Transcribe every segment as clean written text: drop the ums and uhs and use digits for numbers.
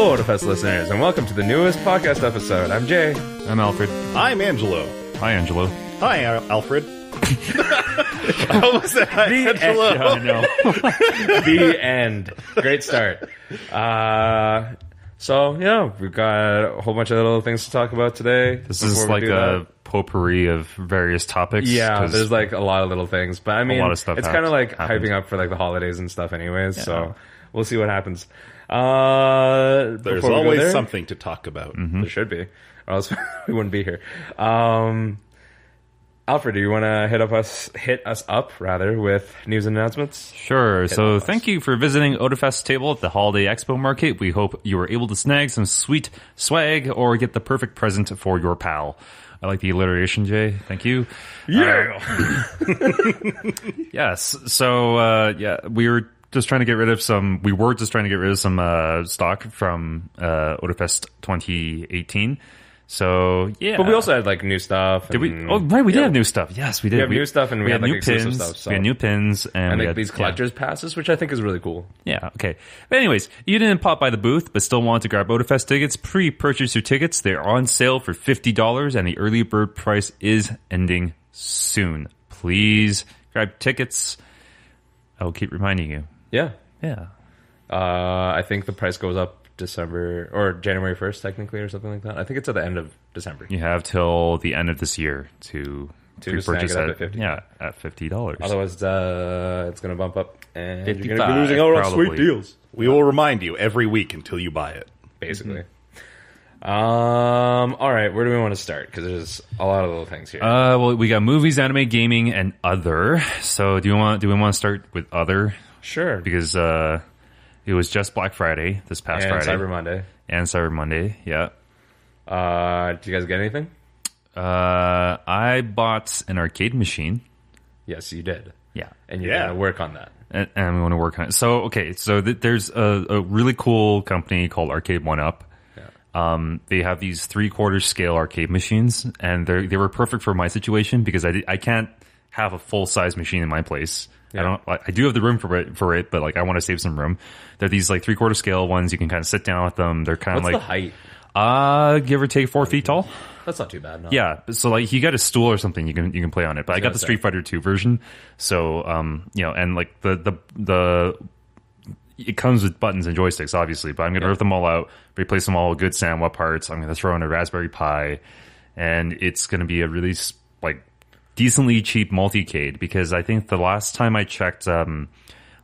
Hello, Otafest listeners, and welcome to the newest podcast episode. I'm Jay. I'm Alfred. I'm Angelo. Hi, Angelo. Hi, Alfred. How was that, Angelo? I know. The end. Great start. So, we've got a whole bunch of little things to talk about today. This is like a potpourri of various topics. Yeah, there's like a lot of little things. But I mean, a lot of stuff it's kind of like happened. hyping up for like the holidays and stuff anyways. Yeah. So we'll see what happens. There's There's always something to talk about. There should be, or else we wouldn't be here. Alfred, do you want to hit us up with news and announcements? Sure. So thank you for visiting Otafest table at the Holiday Expo Market. We hope you were able to snag some sweet swag or get the perfect present for your pal. I like the alliteration, Jay. Thank you. Yeah. Yes. So, we were just trying to get rid of some stock from Otafest 2018 So, yeah. But we also had, like, new stuff. Did we? Oh, right, we did have new stuff. Yes, we did. We have new stuff, and we had, like, new exclusive pins. stuff. So. We had new pins. And like, had, these collector's passes, which I think is really cool. Yeah, okay. But anyways, you didn't pop by the booth, but still want to grab Otafest tickets, pre-purchase your tickets. They're on sale for $50, and the early bird price is ending soon. Please grab tickets. I will keep reminding you. Yeah. Yeah. I think the price goes up December or January 1st, technically, or something like that. I think it's at the end of December. You have till the end of this year to pre-purchase snag it at $50. Yeah, at $50. Otherwise, it's going to bump up, and you're 55, going to be losing out on probably. sweet deals. We will remind you every week until you buy it. Basically. All right, where do we want to start? Because there's a lot of little things here. Well, we got movies, anime, gaming, and other. So do we want to start with other? Sure. Because it was just Black Friday this past and Friday. And Cyber Monday, yeah. Did you guys get anything? I bought an arcade machine. Yes, you did. Yeah. And you're going to work on that. And I'm going to work on it. So, okay, so there's a really cool company called Arcade 1UP. They have these 3/4 scale arcade machines, and they were perfect for my situation because I can't have a full size machine in my place. Yeah. I do have the room for it, but like I want to save some room. They're these like 3/4 scale ones. You can kind of sit down with them. They're kind of What's like the height? Give or take 4 feet tall. That's not too bad. No. Yeah, so like you got a stool or something you can play on it. But I got the Street Fighter 2 version, so and like the it comes with buttons and joysticks, obviously. But I'm gonna rip them all out, replace them all with good SAMWA parts. I'm gonna throw in a Raspberry Pi, and it's gonna be a really like decently cheap multicade, because I think the last time I checked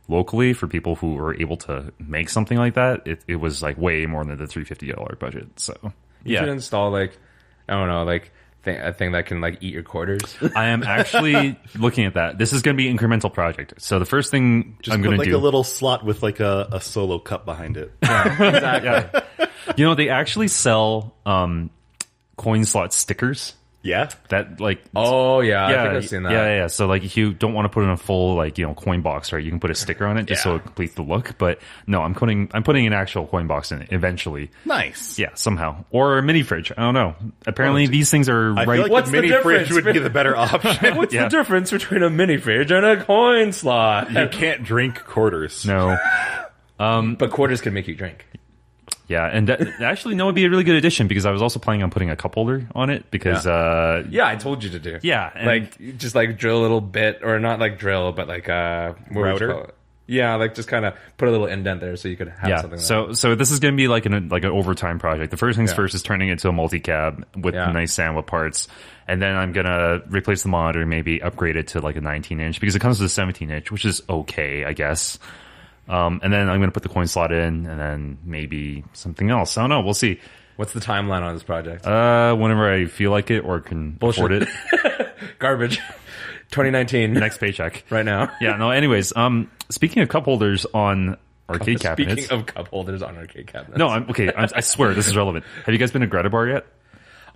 locally for people who were able to make something like that, it was like way more than the $350 budget. So you should install like, I don't know, like a thing that can like eat your quarters. I am actually looking at that. This is going to be an incremental project. So the first thing I'm going to do, like a little slot with like a solo cup behind it. Yeah, exactly. You know, they actually sell coin slot stickers. Yeah. That like I think I've seen that. Yeah. So like if you don't want to put in a full coin box, right, you can put a sticker on it just so it completes the look. But no, I'm putting an actual coin box in it eventually. Nice. Yeah, somehow. Or a mini fridge. I don't know. Apparently these things are I feel like What's the mini the fridge difference? would be the better option. What's the difference between a mini fridge and a coin slot? You can't drink quarters. No. But quarters can make you drink. Yeah, and actually, no, it'd be a really good addition, because I was also planning on putting a cup holder on it, because I told you to do. Yeah, and like just like drill a little bit, or not like drill, but like router. Yeah, like just kind of put a little indent there so you could have something. So this is going to be like an overtime project. The first things first is turning it into a multi-cab with nice SAMWA parts, and then I'm gonna replace the monitor, maybe upgrade it to like a 19-inch, because it comes with a 17-inch, which is okay, I guess. And then I'm going to put the coin slot in, and then maybe something else. I don't know. We'll see. What's the timeline on this project? Whenever I feel like it or can afford it. Garbage. 2019. Next paycheck. Right now. Yeah, no, anyways, speaking of cup holders on arcade cabinets. Speaking of cup holders on arcade cabinets. No, I swear this is relevant. Have you guys been to Greta Bar yet?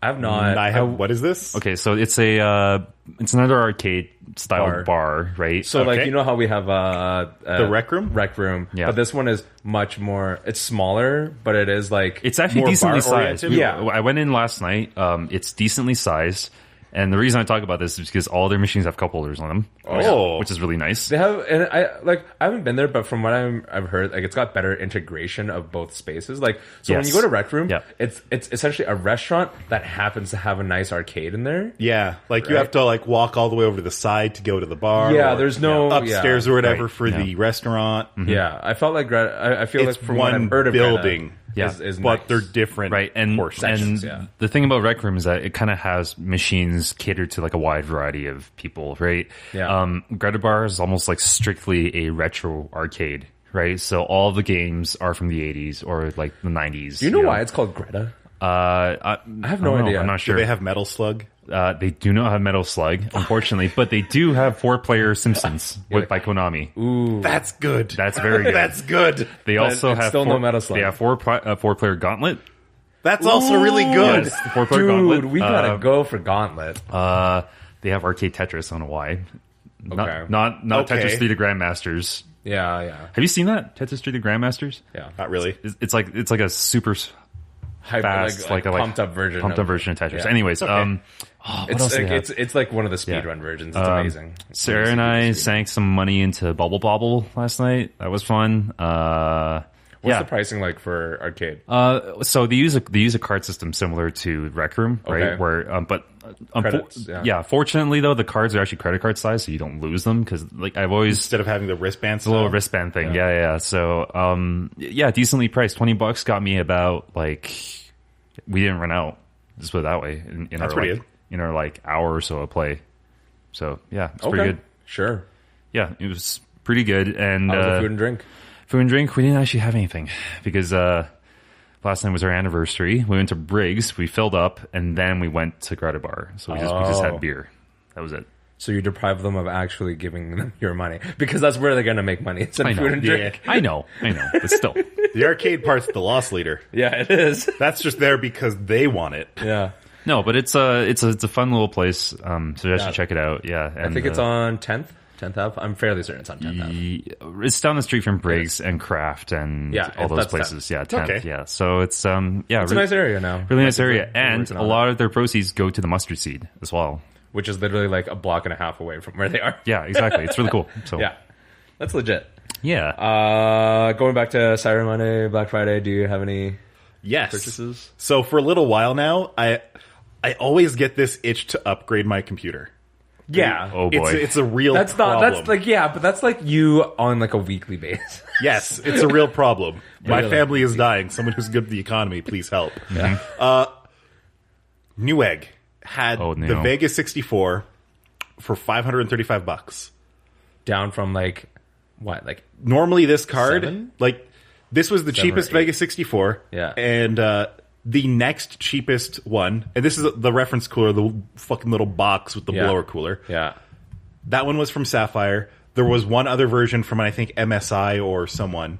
I have not. I have. What is this? Okay, so it's another arcade style bar, right? So like, you know how we have the rec room? Rec room. Yeah. But this one is much more, it's smaller, but it is like, it's actually more decently bar-oriented. sized. Yeah. I went in last night. It's decently sized. And the reason I talk about this is because all their machines have cup holders on them. Which is really nice. They have, and I haven't been there, but from what I've heard, like it's got better integration of both spaces. Like, so when you go to Rec Room, it's essentially a restaurant that happens to have a nice arcade in there. Yeah, like you have to like walk all the way over to the side to go to the bar. Yeah, there's no upstairs or whatever for the restaurant. Mm-hmm. Yeah, I felt like I feel it's like from what I've heard of building. Is but nice. they're different, right? And portions. And the thing about Rec Room is that it kind of has machines catered to like a wide variety of people, right? Yeah. Greta Bar is almost like strictly a retro arcade, right? So all the games are from the 80s or like the 90s. Do you know why it's called Greta? I have no idea. I'm not sure. Do they have Metal Slug? They do not have Metal Slug, unfortunately, but they do have 4-player Simpsons by Konami. Ooh, that's good. That's very good. That's good. They also have still no Metal Slug. They have 4-player Gauntlet. That's also really good. Yes, the 4-player dude, Gauntlet. we gotta go for Gauntlet. They have Arcade Tetris. I don't know why. Not Tetris 3 to Grandmasters. Yeah. Have you seen that Tetris 3 to Grandmasters? Yeah, not really. It's like a super fast, like a pumped up version of Tetris. Yeah. Anyways, okay. what It's like one of the speedrun versions. It's amazing. Sarah and I sank some money into Bubble Bobble last night. That was fun. What's the pricing like for arcade? So they use a card system similar to Rec Room, right? Okay. Where, Credits, fortunately though, the cards are actually credit card size, so you don't lose them because like I've always Instead of having the wristband, the little wristband thing, yeah. So decently priced. $20 got me about like we didn't run out. Just put it that way. In That's our, pretty like, good. In our like hour or so of play. So yeah, it's pretty good. Sure. Yeah, it was pretty good. And How was the food and drink? Food and drink, we didn't actually have anything because last night was our anniversary. We went to Briggs, we filled up, and then we went to Greta Bar. So we just had beer. That was it. So you deprive them of actually giving them your money because that's where they're going to make money. It's in food and drink. I know, but still. The arcade part's the loss leader. Yeah, it is. That's just there because they want it. Yeah. No, but it's a fun little place. Suggest you check it out. Yeah, and, I think it's on 10th Ave. I'm fairly certain it's on 10th Ave. It's down the street from Briggs and Kraft and all those places. 10th. Yeah, 10th. Okay. Yeah, so it's It's a nice area now. really nice area, and a lot of their proceeds go to the mustard seed as well, which is literally like a block and a half away from where they are. Yeah, exactly. It's really cool. So Yeah, that's legit. Yeah. Going back to Cyber Monday, Black Friday, do you have any Yes. purchases? So for a little while now, I always get this itch to upgrade my computer. Yeah. Oh boy. It's a real That's problem. not, but that's like you on like a weekly basis. Yes, it's a real problem. My Really? family is dying. Someone who's good at the economy, please help. Newegg had the Vegas 64 for $535. Down from like, what, like Normally this card, 7? like this was the 7 or cheapest 8. Vegas 64. Yeah. And the next cheapest one, and this is the reference cooler, the fucking little box with the blower cooler. Yeah. That one was from Sapphire. There was one other version from, I think, MSI or someone.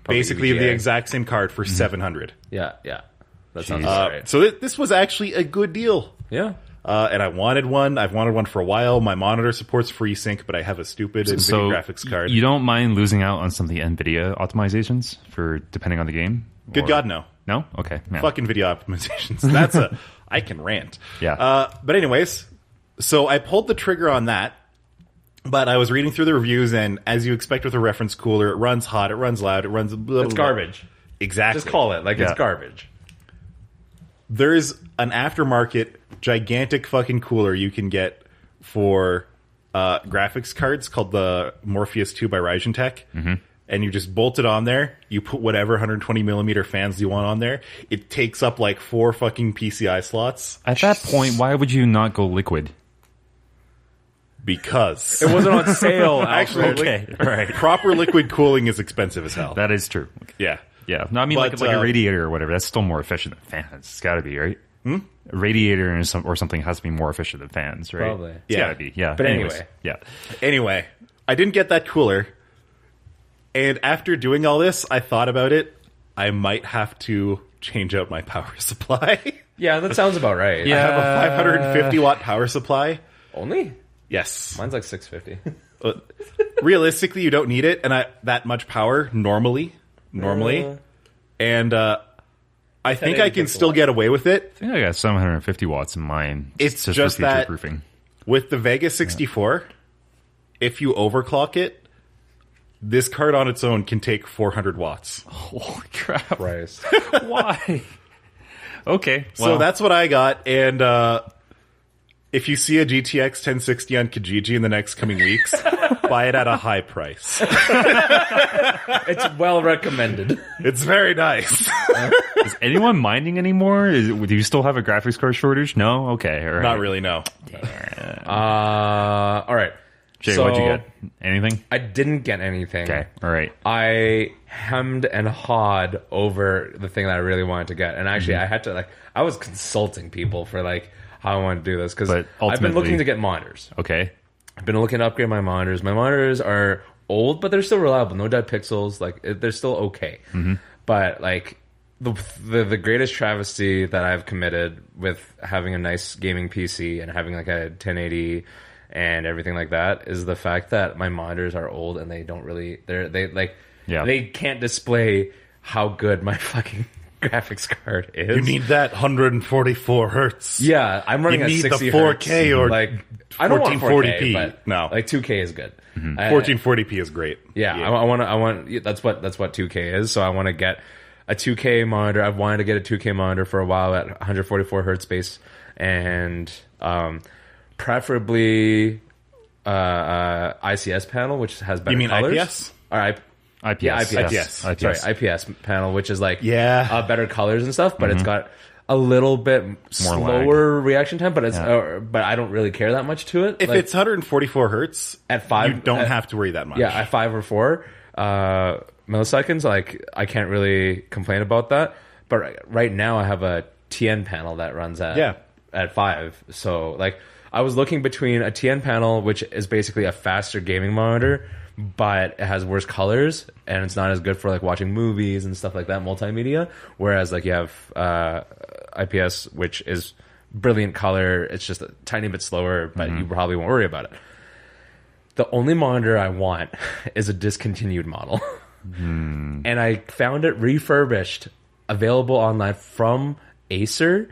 Probably basically EVGA. the exact same card for $700. Yeah. That sounds right. So this was actually a good deal. Yeah. And I wanted one. I've wanted one for a while. My monitor supports FreeSync, but I have a stupid NVIDIA graphics card. You don't mind losing out on some of the NVIDIA optimizations for depending on the game? Good God, no. No? Okay. Yeah. Fuck NVIDIA optimizations. I can rant. Yeah. But anyways, so I pulled the trigger on that, but I was reading through the reviews, and as you expect with a reference cooler, it runs hot, it runs loud, it runs... Blah, It's blah, blah. garbage. Exactly. Just call it like it's garbage. There's an aftermarket gigantic fucking cooler you can get for graphics cards called the Morpheus 2 by Ryzen Tech. Mm-hmm. And you just bolt it on there. You put whatever 120 millimeter fans you want on there. It takes up like 4 fucking PCI slots. At that point, why would you not go liquid? Because It wasn't on sale, actually, Alfred. All right. proper liquid cooling is expensive as hell. That is true. Yeah. Yeah. No, I mean, But, like a radiator or whatever. That's still more efficient than fans. It's got to be, right? A radiator or something has to be more efficient than fans, right? Probably. It's Yeah. got to be. Yeah. But Anyways, anyway. Yeah. Anyway, I didn't get that cooler. And after doing all this, I thought about it. I might have to change out my power supply. Yeah, that sounds about right. I have a 550 watt power supply. Only? Yes. Mine's like 650. Realistically, you don't need it, and that much power normally. And I think I can still get away with it. I think I got 750 watts in mine. It's just that with the Vega 64, if you overclock it, this card on its own can take 400 watts. Holy crap. Christ. Why? Okay. Well. So that's what I got. And if you see a GTX 1060 on Kijiji in the next coming weeks, buy it at a high price. It's well recommended. It's very nice. Is anyone mining anymore? Do you still have a graphics card shortage? No? Okay. All right. Not really, no. All right. Jay, what'd you get? Anything? I didn't get anything. Okay. All right. I hemmed and hawed over the thing that I really wanted to get. And actually, I had to, I was consulting people for, how I want to do this. Because I've been looking to get monitors. Okay. I've been looking to upgrade my monitors. My monitors are old, but they're still reliable. No dead pixels. They're still okay. Mm-hmm. But, the greatest travesty that I've committed with having a nice gaming PC and having, a 1080 and everything like that is the fact that my monitors are old and they don't really... They can't display how good my fucking graphics card is. You need that 144 hertz. Yeah, I'm running at 60 You need the 4K or I don't want 1440p. 4K, but no, 2K is good. Mm-hmm. 1440p is great. Yeah, yeah. I want. That's what 2K is. So I want to get a 2K monitor. I've wanted to get a 2K monitor for a while at 144 hertz base, and preferably ICS panel, which has better colors. IPS? Or IPS. Yeah, IPS. Sorry, IPS panel, which is better colors and stuff, but it's got a little bit slower reaction time, but but I don't really care that much to it. If it's 144 hertz at 5, you don't have to worry that much. Yeah, at 5 or 4 milliseconds, I can't really complain about that. But right now, I have a TN panel that runs at 5. So I was looking between a TN panel, which is basically a faster gaming monitor, but it has worse colors and it's not as good for watching movies and stuff like that, multimedia. Whereas you have IPS, which is brilliant color. It's just a tiny bit slower, but you probably won't worry about it. The only monitor I want is a discontinued model. And I found it refurbished, available online from Acer.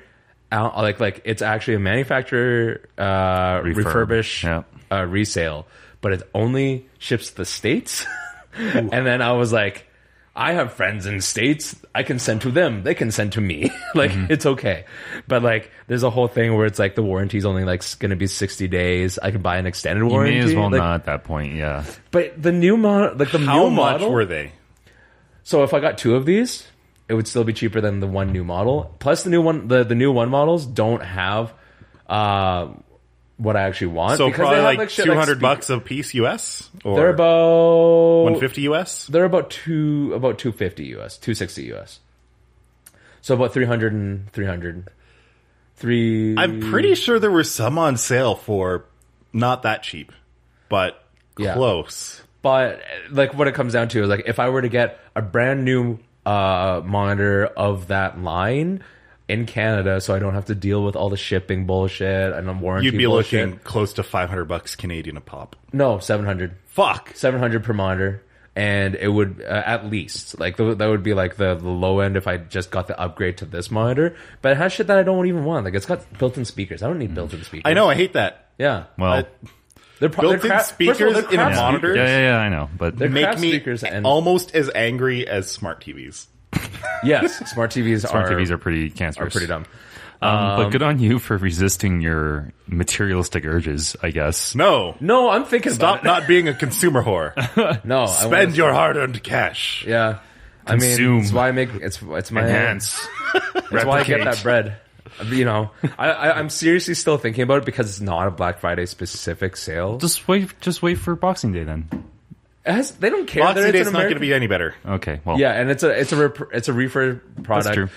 It's actually a manufacturer refurbished resale, but it only ships to the States. And then I was like, I have friends in the States. I can send to them. They can send to me. It's okay. But there's a whole thing where it's the warranty's only going to be 60 days. I can buy an extended warranty. You may as well not at that point. Yeah. But the new model, how much were they? So if I got 2 of these, it would still be cheaper than the one new model. Plus, the new one, the new one models don't have what I actually want. So probably they have $200 a piece US. Or they're about 150 US. They're about 250 US, 260 US. So about 300 and 300. I'm pretty sure there were some on sale for not that cheap, but close. But what it comes down to is if I were to get a brand new monitor of that line in Canada, so I don't have to deal with all the shipping bullshit and warranty you'd be bullshit. Looking close to $500 Canadian a pop. No, 700. Fuck, 700 per monitor, and it would at least that would be the low end if I just got the upgrade to this monitor. But it has shit that I don't even want. It's got built-in speakers. I don't need built-in speakers. I know. I hate that. Yeah. Well. Built-in speakers in a monitor. Yeah, I know, but they make me almost as angry as smart TVs. Yes, smart TVs are pretty cancerous. Are pretty dumb. But good on you for resisting your materialistic urges, I guess. No, I'm thinking Stop not being a consumer whore. No, spend your hard-earned cash. Yeah, Consume. It's why I make it's my enhance. That's why I get that bread. I'm seriously still thinking about it because it's not a Black Friday specific sale. Just wait for Boxing Day then. They don't care. Boxing Day's not going to be any better. Okay, well, yeah, and it's a refurb product. That's true.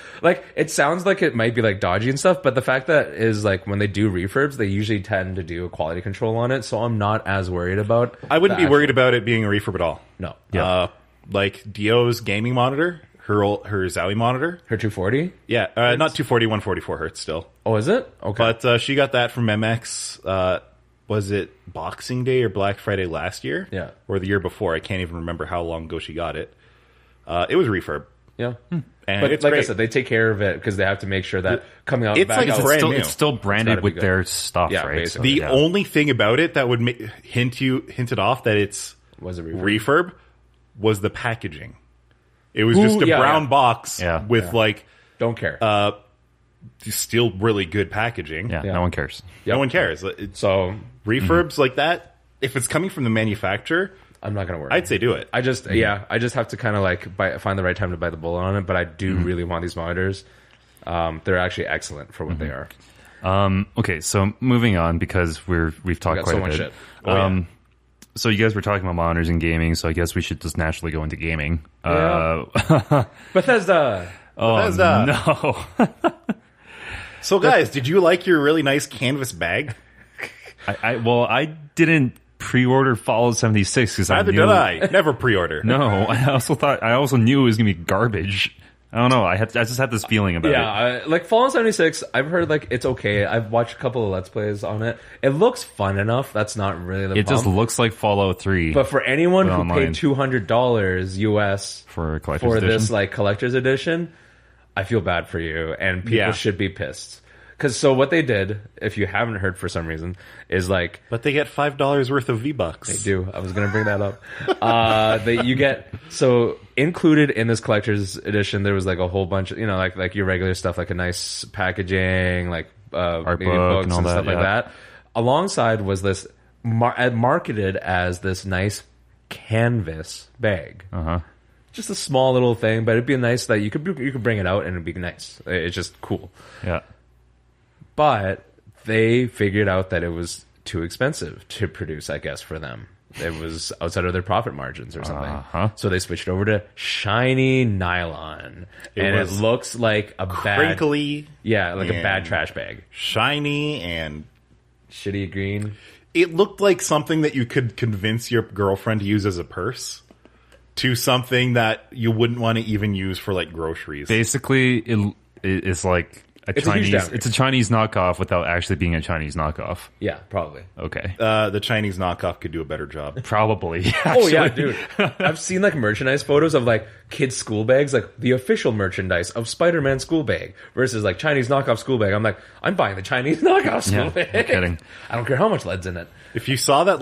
It sounds like it might be dodgy and stuff, but the fact that is when they do refurbs, they usually tend to do a quality control on it. So I'm not as worried about. I wouldn't be worried about it being a refurb at all. No. Yeah. Dio's gaming monitor, her Zowie monitor, her 240. Yeah, not 240, 144 hertz still. Oh, is it? Okay. But she got that from MX. Was it Boxing Day or Black Friday last year? Yeah. Or the year before? I can't even remember how long ago she got it. It was refurb. Yeah. And But it's like great. I said, they take care of it because they have to make sure that coming out It's back like out, brand new. It's still branded with good. their stuff, Yeah, right? basically. The only thing about it that would hinted off that it's was a refurb was the packaging. It was just a brown box with like don't care. still really good packaging. Yeah, no one cares. No one cares. So refurbs like that, if it's coming from the manufacturer, I'm not going to worry. I'd say do it. I just have to kind of like find the right time to bite the bullet on it. But I do really want these monitors. They're actually excellent for what they are. Okay, so moving on because we've talked quite so a much bit. shit. So you guys were talking about monitors and gaming, so I guess we should just naturally go into gaming. Bethesda. Bethesda. No. So guys, did you like your really nice canvas bag? I didn't pre-order Fallout 76 because Neither did I. Never pre-order. No, I also knew it was gonna be garbage. I don't know. I just had this feeling about it. Like Fallout 76, I've heard like it's okay. I've watched a couple of Let's Plays on it. It looks fun enough. That's not really the It problem. just looks like Fallout 3. But for anyone who online. paid $200 US For a collector's edition? this like collector's edition, I feel bad for you, and people should be pissed. Because so what they did, if you haven't heard for some reason, is like But they get $5 worth of V-Bucks. they do. I was going to bring that up. You get so included in this collector's edition. There was like a whole bunch of like your regular stuff, like a nice packaging, like art maybe book books and all and that, stuff like that. Alongside was this marketed as this nice canvas bag. Just a small little thing, but it'd be nice that you could bring it out and it'd be nice. It's just cool. Yeah. But they figured out that it was too expensive to produce, I guess, for them. It was outside of their profit margins or something. So they switched over to shiny nylon. It looks like a crinkly. a bad trash bag. Shiny and Shitty green. it looked like something that you could convince your girlfriend to use as a purse to something that you wouldn't want to even use for like groceries. Basically, it's like It's a huge downgrade. It's a Chinese knockoff without actually being a Chinese knockoff. Yeah, probably. Okay. The Chinese knockoff could do a better job. Probably. Oh yeah, dude. I've seen like merchandise photos of like kids' school bags, like the official merchandise of Spider-Man school bag versus like Chinese knockoff school bag. I'm like, I'm buying the Chinese knockoff school bag. No kidding. I don't care how much lead's in it. If you saw that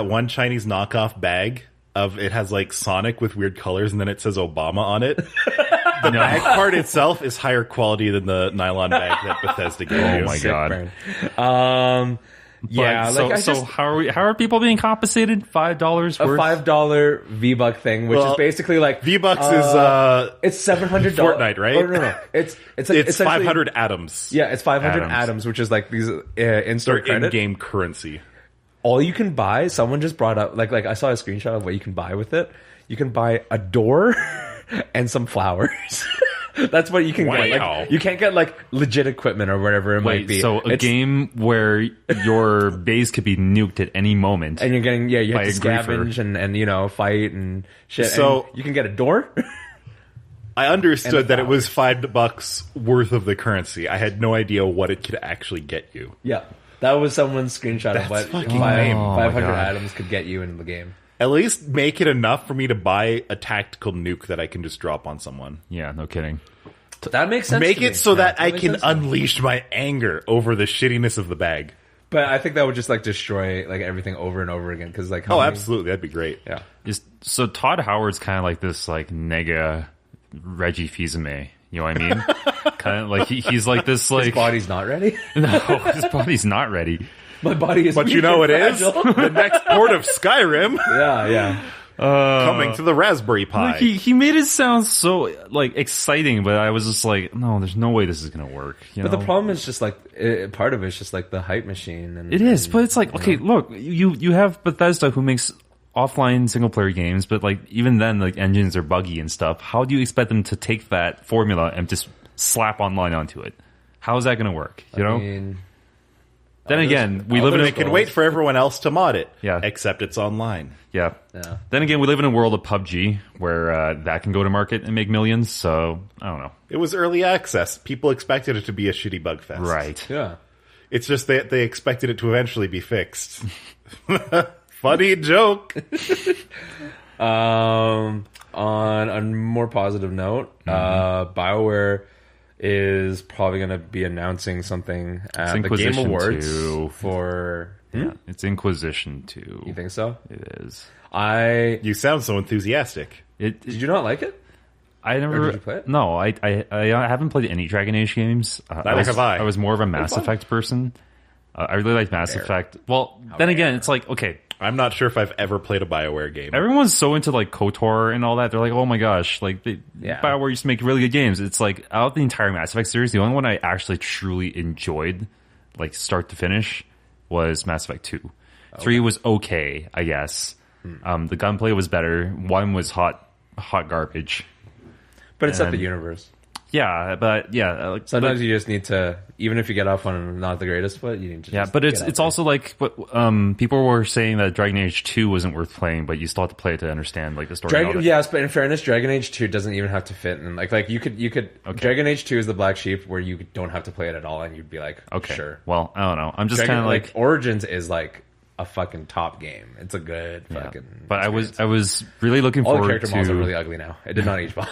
one Chinese knockoff bag of it has like Sonic with weird colors and then it says Obama on it. The bag part itself is higher quality than the nylon bag that Bethesda gave you. Oh my god. Yeah, so how are people being compensated? $5 a worth? $5 V-Buck thing, which is basically like V-Bucks it's $700 Fortnite, right? Oh, no. It's It's 500 atoms. Yeah, it's 500 Atoms. atoms, which is like these in-store Their credit. in-game currency. All you can buy, someone just brought up, like I saw a screenshot of what you can buy with it. You can buy a door and some flowers. That's what you can get. Like, you can't get like legit equipment or whatever it might be. So a game where your base could be nuked at any moment. And you're getting, you have to by a scavenge and fight and shit. So- and you can get a door. I understood that it was $5 worth of the currency. I had no idea what it could actually get you. Yeah. That was someone's screenshot of what fucking lame. 500 God. items could get you in the game. At least make it enough for me to buy a tactical nuke that I can just drop on someone. Yeah, no kidding. That makes sense. Make to it me. so that Yeah, I makes can sense to me. unleash my anger over the shittiness of the bag. But I think that would just like destroy like everything over and over again. Because like, how many- Absolutely. That'd be great. Yeah. So Todd Howard's kind of like this like nega Reggie Fils-Aimé. You know what I mean? Kind of like he's like this like His body's not ready. no, his body's not ready. My body is. But weak you know and what it is? fragile. The next port of Skyrim Yeah. coming to the Raspberry Pi. Like, he made it sound so like exciting, but I was just like, no, there's no way this is gonna work. You But know? the problem is just like part of it's just like the hype machine. And It is, but it's like, okay, look, you have Bethesda who makes offline single player games, but like even then, like engines are buggy and stuff. How do you expect them to take that formula and just slap online onto it? How is that going to work? You know. Then again, we live in They can wait for everyone else to mod it. Yeah. Except it's online. Yeah. Yeah. Then again, we live in a world of PUBG where that can go to market and make millions. So I don't know. It was early access. People expected it to be a shitty bug fest. Right. Yeah. It's just that they expected it to eventually be fixed. Funny joke. On a more positive note, BioWare is probably going to be announcing something at the Game Awards 2. for... Yeah, it's Inquisition 2. You think so? It is. You sound so enthusiastic. Did you not like it? I never. Or did you play it? No, I haven't played any Dragon Age games. Neither have I. I was more of a Mass Effect person. I really like Mass Effect. Well, then again, it's like, okay, I'm not sure if I've ever played a BioWare game. everyone's so into like KOTOR and all that. They're like, oh my gosh, like BioWare used to make really good games. It's like out of the entire Mass Effect series, the only one I actually truly enjoyed, like start to finish, was Mass Effect 2. 3 was okay, I guess. The gunplay was better. 1 was hot garbage. But it's not the universe. Yeah, but yeah. Sometimes you just need to, even if you get off on not the greatest foot, you need to. Yeah, but it's also like, people were saying that Dragon Age 2 wasn't worth playing, but you still have to play it to understand like the story. Yes, but in fairness, Dragon Age 2 doesn't even have to fit in. Like you could. Okay. Dragon Age 2 is the black sheep where you don't have to play it at all, and you'd be like, okay, sure. Well, I don't know. I'm just kind of like Origins is like a fucking top game. It's a good fucking. But experience. I was really looking forward to. All the character models are really ugly now. It did not age well.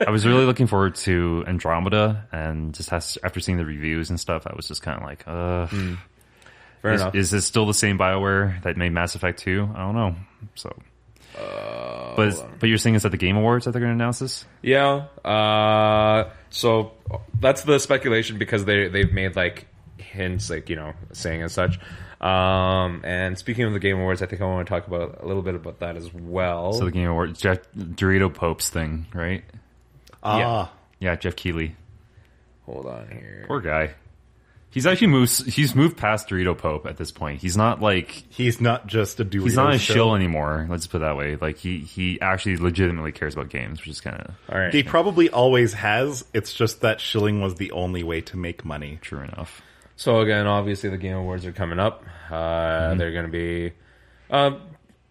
I was really looking forward to Andromeda, and just after seeing the reviews and stuff, I was just kind of like, Fair enough. Is this still the same BioWare that made Mass Effect 2? I don't know. So, but you're saying it's at the Game Awards that they're going to announce this? Yeah. So that's the speculation because they've made like hints, like saying as such. And speaking of the Game Awards, I think I want to talk about a little bit about that as well. So the Game Awards, Dorito Pope's thing, right? Yeah, Jeff Keighley. Hold on here. Poor guy. He's moved past Dorito Pope at this point. He's not just a Dorito. He's not a shill anymore. Let's put it that way. Like he actually legitimately cares about games, which is kind of all right. He probably always has. It's just that shilling was the only way to make money. True enough. So again, obviously the Game Awards are coming up. They're going to be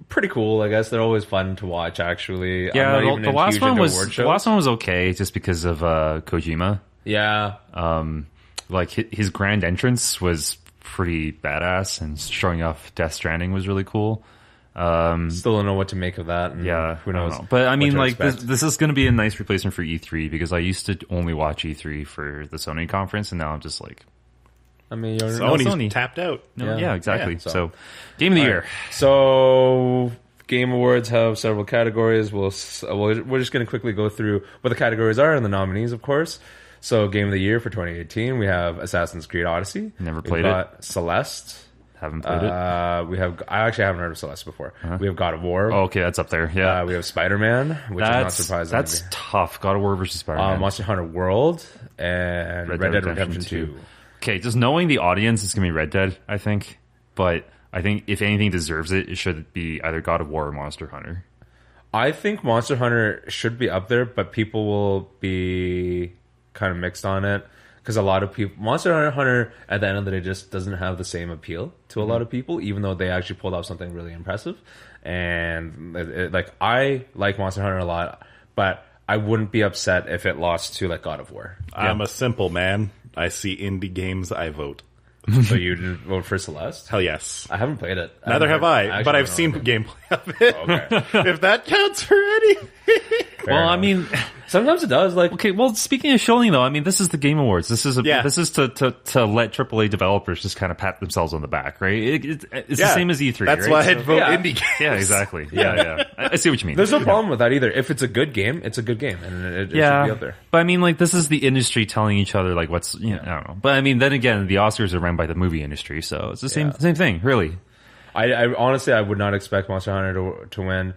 pretty cool, I guess. They're always fun to watch, actually. Yeah, the last one was okay, just because of Kojima. Yeah. Like his grand entrance was pretty badass, and showing off Death Stranding was really cool. Still don't know what to make of that. And who knows? But I mean, like this is going to be a nice replacement for E3 because I used to only watch E3 for the Sony conference, and now I'm just like. I mean, Sony's tapped out. Yeah, exactly. Yeah, so, Game of the Year. So, Game Awards have several categories. We're just going to quickly go through what the categories are and the nominees, of course. So, Game of the Year for 2018, we have Assassin's Creed Odyssey. Never played it. Celeste. Haven't played it. I actually haven't heard of Celeste before. We have God of War. Oh, okay, that's up there. Yeah. We have Spider-Man, which is not surprising. That's tough. God of War versus Spider-Man. Monster Hunter World and Red Dead Redemption 2. Okay, just knowing the audience, it's going to be Red Dead, I think. But I think if anything deserves it, it should be either God of War or Monster Hunter. I think Monster Hunter should be up there, but people will be kind of mixed on it. Because a lot of people... Monster Hunter, at the end of the day, just doesn't have the same appeal to a lot of people, even though they actually pulled off something really impressive. And I like Monster Hunter a lot, but I wouldn't be upset if it lost to like God of War. I'm a simple man. I see indie games, I vote. So you didn't vote for Celeste? Hell yes. I haven't played it. Neither have I, but I've seen gameplay of it. Okay. If that counts for anything. I mean, sometimes it does. Like, okay, well, speaking of shilling, though, I mean, this is the Game Awards. This is to let AAA developers just kind of pat themselves on the back, right? It's the same as E3. That's right? why I'd vote indie games. Yeah, exactly. Yeah. I see what you mean. There's no problem with that either. If it's a good game, it's a good game, and it should be up there. But I mean, like, this is the industry telling each other, like, what's I don't know. But I mean, then again, the Oscars are run by the movie industry, so it's the same thing, really. I honestly, I would not expect Monster Hunter to win.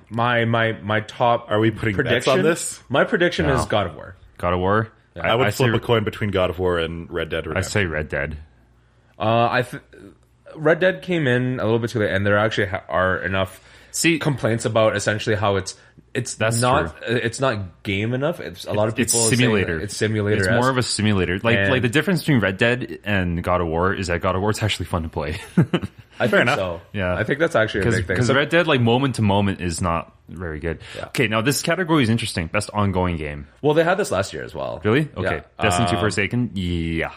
My top. Are we putting bets on this? My prediction is God of War. God of War. Yeah. I would flip a coin between God of War and Red Dead Redemption. I say Red Dead. Red Dead came in a little bit too late, and there actually are enough complaints about essentially how it's not game enough. It's a lot of people it's simulator. It's simulator. It's more of a simulator. Like the difference between Red Dead and God of War is that God of War is actually fun to play. Fair enough. So. Yeah, I think that's actually a big thing. Because Red Dead, like moment to moment, is not very good. Yeah. Okay, now this category is interesting. Best ongoing game. Well, they had this last year as well. Really? Okay. Yeah. Destiny 2 Forsaken. Yeah.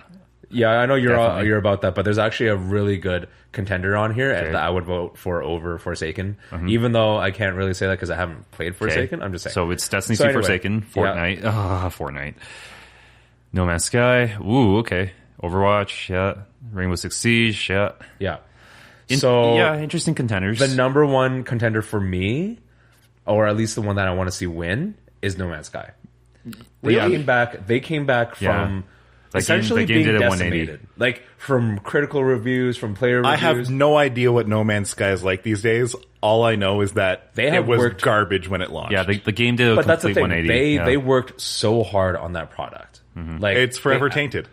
Yeah, I know you're about that, but there's actually a really good contender on here that I would vote for over Forsaken, even though I can't really say that because I haven't played Forsaken. I'm just saying. So it's Destiny 2, Forsaken, Fortnite, Fortnite, No Man's Sky. Ooh, okay. Overwatch, yeah. Rainbow Six Siege, yeah. Yeah. Interesting contenders. The number one contender for me, or at least the one that I want to see win, is No Man's Sky. They came back from essentially the game being did a decimated. Like, from critical reviews, from player reviews. I have no idea what No Man's Sky is like these days. All I know is that it was garbage when it launched. Yeah, the game did a complete 180. They worked so hard on that product. Like, it's forever tainted.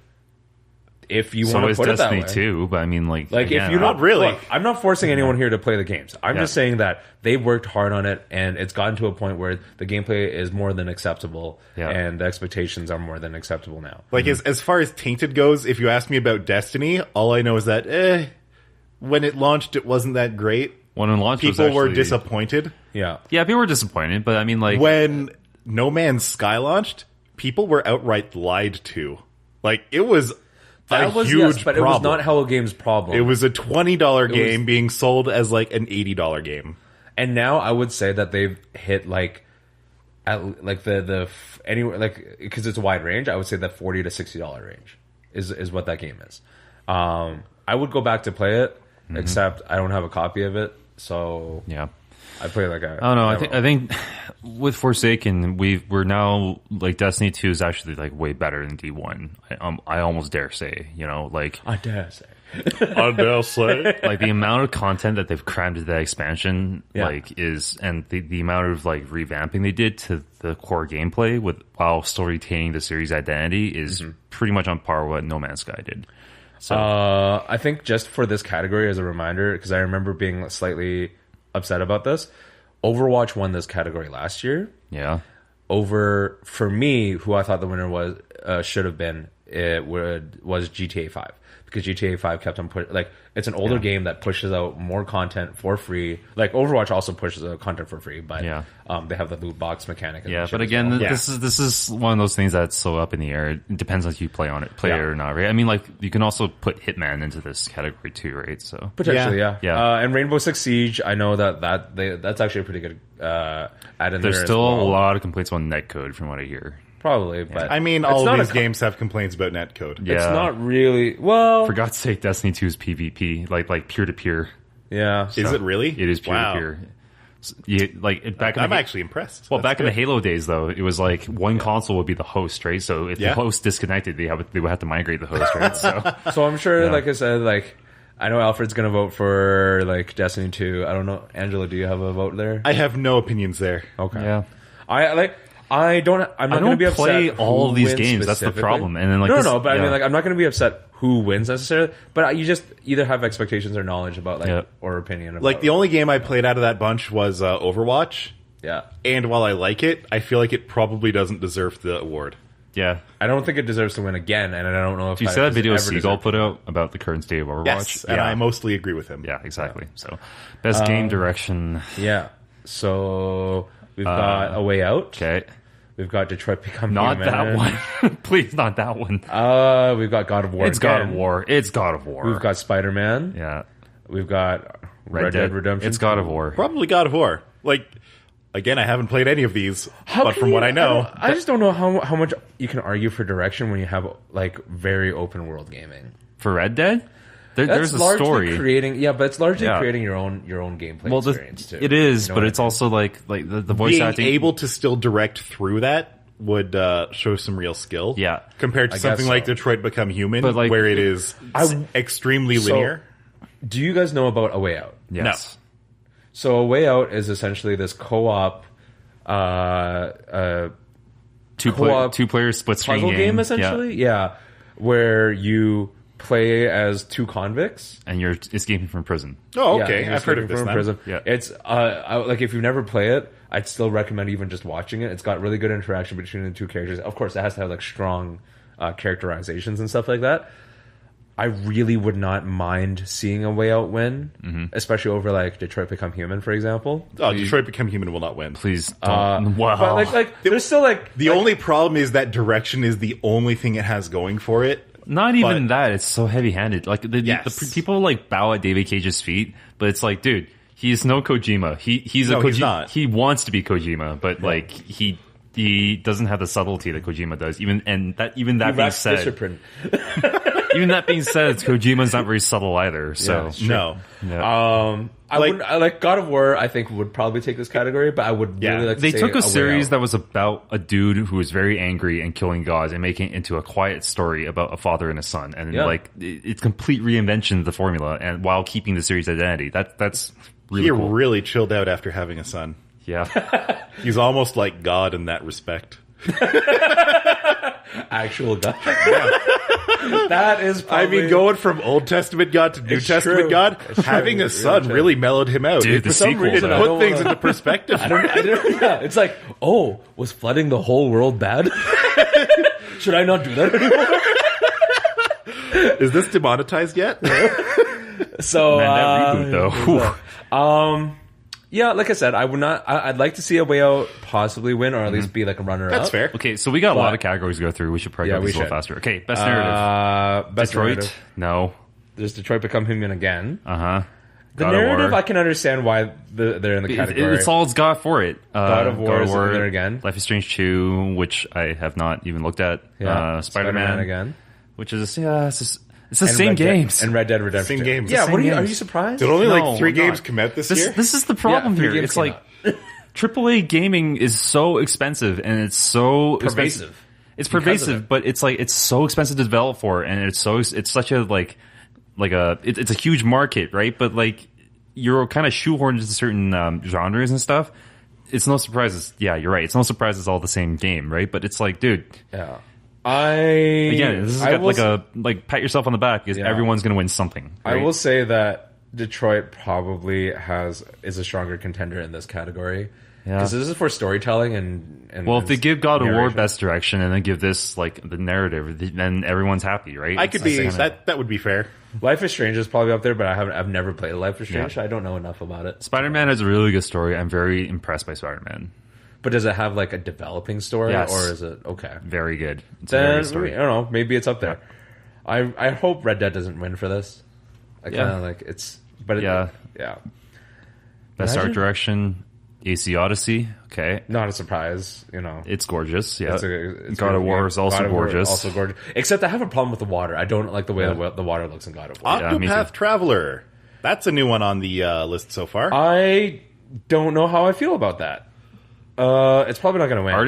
If you want to put Destiny it that way. too, but I mean, like if you're not really, look, I'm not forcing anyone here to play the games. I'm just saying that they worked hard on it, and it's gotten to a point where the gameplay is more than acceptable, and the expectations are more than acceptable now. Like as far as tainted goes, if you ask me about Destiny, all I know is that when it launched, it wasn't that great. When it launched, people were disappointed. Yeah, people were disappointed, but I mean, like when No Man's Sky launched, people were outright lied to. Like it was. That was huge but problem. It was not Hello Games' problem. It was a $20 game being sold as like an $80 game. And now I would say that they've hit anywhere because it's a wide range. I would say that $40 to $60 range is what that game is. I would go back to play it, except I don't have a copy of it. So yeah. I play like a. I don't know. I think with Forsaken, we're now like Destiny 2 is actually like way better than D1. I almost dare say, I dare say. I dare say. Like the amount of content that they've crammed into that expansion, and the amount of like revamping they did to the core gameplay while still retaining the series identity is pretty much on par with what No Man's Sky did. So I think just for this category as a reminder, because I remember being slightly upset about this. Overwatch won this category last year. Yeah. For me, who I thought the winner was should have been was GTA 5, because GTA 5 kept on it's an older game that pushes out more content for free. Like Overwatch also pushes out content for free, but they have the loot box mechanic. Yeah, but again, this is one of those things that's so up in the air. It depends on if you play it or not, right? I mean, like you can also put Hitman into this category too, right? So potentially, yeah. And Rainbow Six Siege, I know that's actually a pretty good add in. There's there still as well. a lot of complaints on netcode from what I hear. Probably, but I mean, all of these games have complaints about netcode. Yeah. It's not really For God's sake, Destiny 2 is PvP, like peer to peer. Yeah, is it really? It is peer to peer. I'm actually impressed. Well, back in the Halo days, though, it was like one console would be the host, right? So if the host disconnected, they would have to migrate the host, right? So I'm sure, like I said, I know Alfred's gonna vote for Destiny 2. I don't know, Angela, do you have a vote there? I have no opinions there. Okay. Yeah. I'm not going to be upset. Play all of these games. That's the problem. And then but I mean, I'm not going to be upset who wins necessarily. But you just either have expectations or knowledge about or opinion. About the only game I played out of that bunch was Overwatch. Yeah. And while I like it, I feel like it probably doesn't deserve the award. Yeah. I don't think it deserves to win again, and I don't know if you saw that video Seagull put out about the current state of Overwatch. Yes, and I mostly agree with him. Yeah, exactly. So, best game direction. Yeah. So we've got A Way Out. Okay. We've got Detroit Become Human. Not that one. Please, not that one. We've got God of War. It's God of War. It's God of War. We've got Spider-Man. Yeah. Wewe got Red Dead Redemption. It's God of War. Probably God of War. Again, I haven't played any of these, but from what I know... I just don't know how much you can argue for direction when you have, very open world gaming. For Red Dead? There's a story. But it's largely creating your own gameplay experience, too. It is, but it's also, the voice acting... Being able to still direct through that would show some real skill. Yeah. Compared to something like Detroit Become Human, where it is extremely linear. Do you guys know about A Way Out? Yes. No. So A Way Out is essentially this co-op two-player split screen puzzle game essentially. Yeah. Where you play as two convicts and you're escaping from prison. Oh, okay. I've heard of this. Prison. Yeah. It's if you've never played it, I'd still recommend even just watching it. It's got really good interaction between the two characters. Of course, it has to have strong characterizations and stuff like that. I really would not mind seeing A Way Out win, especially over Detroit Become Human, for example. Oh, Detroit Become Human will not win. Please don't. Wow. But there's still the only problem is that direction is the only thing it has going for it. Not even that. It's so heavy-handed. Like the people like bow at David Cage's feet, but it's like, dude, he's no Kojima. He's not. He wants to be Kojima, but like he doesn't have the subtlety that Kojima does. Even that being said, discipline. even that being said, Kojima's not very subtle either. So no. I like God of War. I think would probably take this category, but I would really like. They took a series that was about a dude who was very angry and killing gods and making it into a quiet story about a father and a son, and like it's complete reinvention of the formula, and while keeping the series identity. That's really cool. He really chilled out after having a son. Yeah, he's almost like God in that respect. Actual God. That is probably... I mean, going from Old Testament God to New Testament God, having a son really mellowed him out. Dude, for some reason, it put things into perspective. It's like, was flooding the whole world bad? Should I not do that anymore? Is this demonetized yet? So, man, that reboot though. Yeah, like I said, I would not. I'd like to see A Way Out possibly win, or at least be like a runner-up. That's fair. Okay, so we got a lot of categories to go through. We should probably go these a little faster. Okay, best narrative. Best Detroit? narrative. No. Does Detroit Become Human again? The narrative, I can understand why they're in the category. It's all it's got for it. God of War is in there again. Life is Strange 2, which I have not even looked at. Spider-Man again. Which is, it's the same games. And Red Dead Redemption. Same games. Yeah, are you surprised? Did only like 3 games come out this year? This is the problem here. It's like AAA gaming is so expensive and it's so pervasive. Expensive. It's pervasive, but it's like it's so expensive to develop for, and it's such a it's a huge market, right? But like you're kind of shoehorned into certain genres and stuff. It's no surprise. Yeah, you're right. It's no surprise it's all the same game, right? But it's like, dude. Yeah. This is like pat yourself on the back because everyone's going to win something. Right? I will say that Detroit probably is a stronger contender in this category because this is for storytelling and well, if they give God of War best direction and then give this like the narrative, then everyone's happy, right? That would be fair. Life is Strange is probably up there, but I've never played Life is Strange. So I don't know enough about it. Spider-Man has a really good story. I'm very impressed by Spider-Man. But does it have like a developing story, or is it okay? Very good. It's then, a very good story. I don't know. Maybe it's up there. I hope Red Dead doesn't win for this. I kind of like it's, but Best art direction, AC Odyssey. Okay, not a surprise. It's gorgeous. Yeah, it's God of War is also gorgeous. Also gorgeous. Except I have a problem with the water. I don't like the way the water looks in God of War. Octopath Traveler. That's a new one on the list so far. I don't know how I feel about that. It's probably not going to win. Art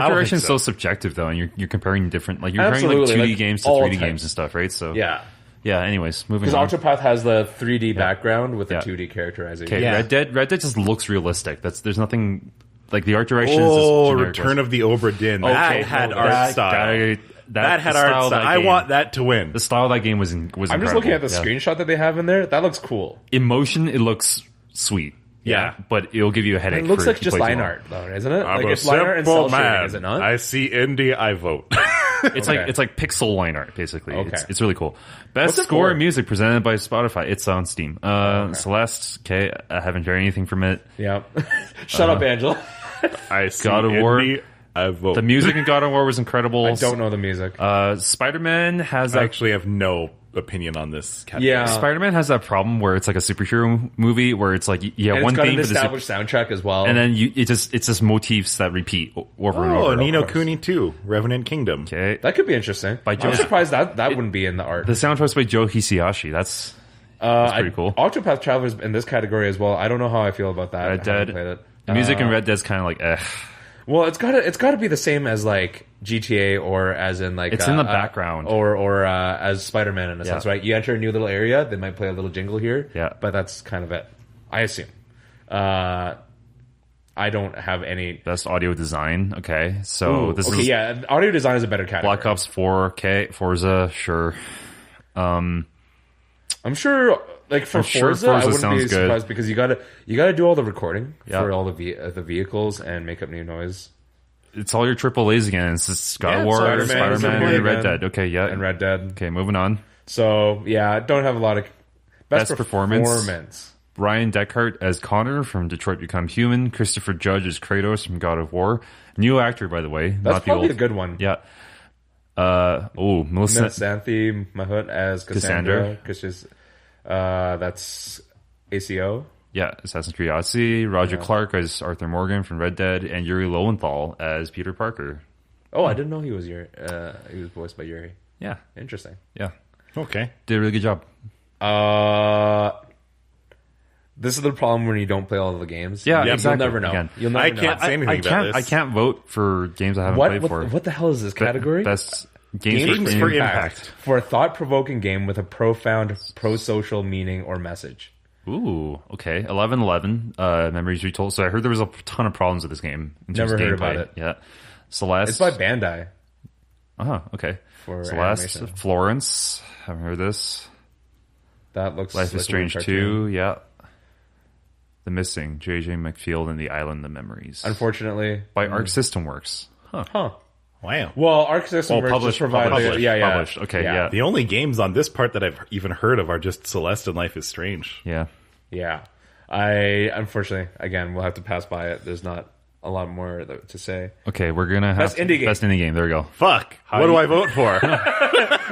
direction is so subjective though, and you're comparing different, like you're comparing like 2D games to 3D games and stuff, right? So yeah. Anyways, moving on. Because Octopath has the 3D background with the 2D characterization. Okay, Red Dead just looks realistic. There's nothing like the art direction. is just Return of the Obra Dinn. That had art style. That had art style. I want that to win. The style of that game was incredible. I'm just looking at the screenshot that they have in there. That looks cool. Emotion, it looks sweet. Yeah, but it'll give you a headache. It looks like just line art, though, isn't it? I'm like it's line art and cell shading, is it not? I see indie, I vote. It's like pixel line art, basically. Okay. It's really cool. Best score and music presented by Spotify. It's on Steam. Celeste, okay, I haven't heard anything from it. Yeah. Shut up, Angela. I see God of War. I vote. The music in God of War was incredible. I don't know the music. Spider-Man has... I actually have no opinion on this category. Yeah. Spider-Man has that problem where it's like a superhero movie where it's like one thing for the established soundtrack as well, and then it's just motifs that repeat over and over. Ni no Kuni 2, Revenant Kingdom. Okay, that could be interesting. I'm surprised that wouldn't be in the art. The soundtrack's by Joe Hisaishi. That's pretty cool. Octopath Traveler's in this category as well. I don't know how I feel about that. Red Dead. The music in Red Dead's kind of like Well, it's got to be the same as like GTA or as in like it's in the background or as Spider-Man in a sense, right? You enter a new little area, they might play a little jingle here, but that's kind of it. I assume. I don't have any best audio design. Okay, so audio design is a better category. Black Ops 4, okay, Forza, sure. I'm sure. Like for Forza, I wouldn't be surprised because you gotta do all the recording for all the vehicles and make up new noise. It's all your AAAs again. It's just God of War, Spider-Man, and Red Dead. Okay, and Red Dead. Okay, moving on. So don't have a lot of best performance. Ryan Deckard as Connor from Detroit Become Human. Christopher Judge as Kratos from God of War. New actor, by the way. That's probably a good one. Yeah. Melissa Xanthi Mahut as Cassandra. That's ACO. Yeah, Assassin's Creed Odyssey. Roger Clark as Arthur Morgan from Red Dead, and Yuri Lowenthal as Peter Parker. Oh, I didn't know he was he was voiced by Yuri. Yeah, interesting. Yeah, okay, did a really good job. This is the problem when you don't play all of the games. Yeah, exactly. You'll never know. Again, You'll never I can't say anything about this. I can't vote for games I haven't played for. What the hell is this category? Best games for impact. For a thought-provoking game with a profound pro-social meaning or message. Ooh, okay. 11-11, Memories Retold. So I heard there was a ton of problems with this game. Never heard about it. Yeah. Celeste. It's by Bandai. Oh, okay. For Celeste, animation. Florence. Haven't heard this. That looks Life like is Strange 2, yeah. The Missing, J.J. McField and the Island of Memories. Unfortunately. By Arc System Works. Huh. Wow. Well, Arc System Works published, provided... published. Okay, yeah. The only games on this part that I've even heard of are just Celeste and Life is Strange. Yeah. Yeah. Unfortunately, again, we'll have to pass by it. There's not a lot more to say. Okay, we're going to have... Best indie game. Best indie game, there we go. Fuck. What do I vote for?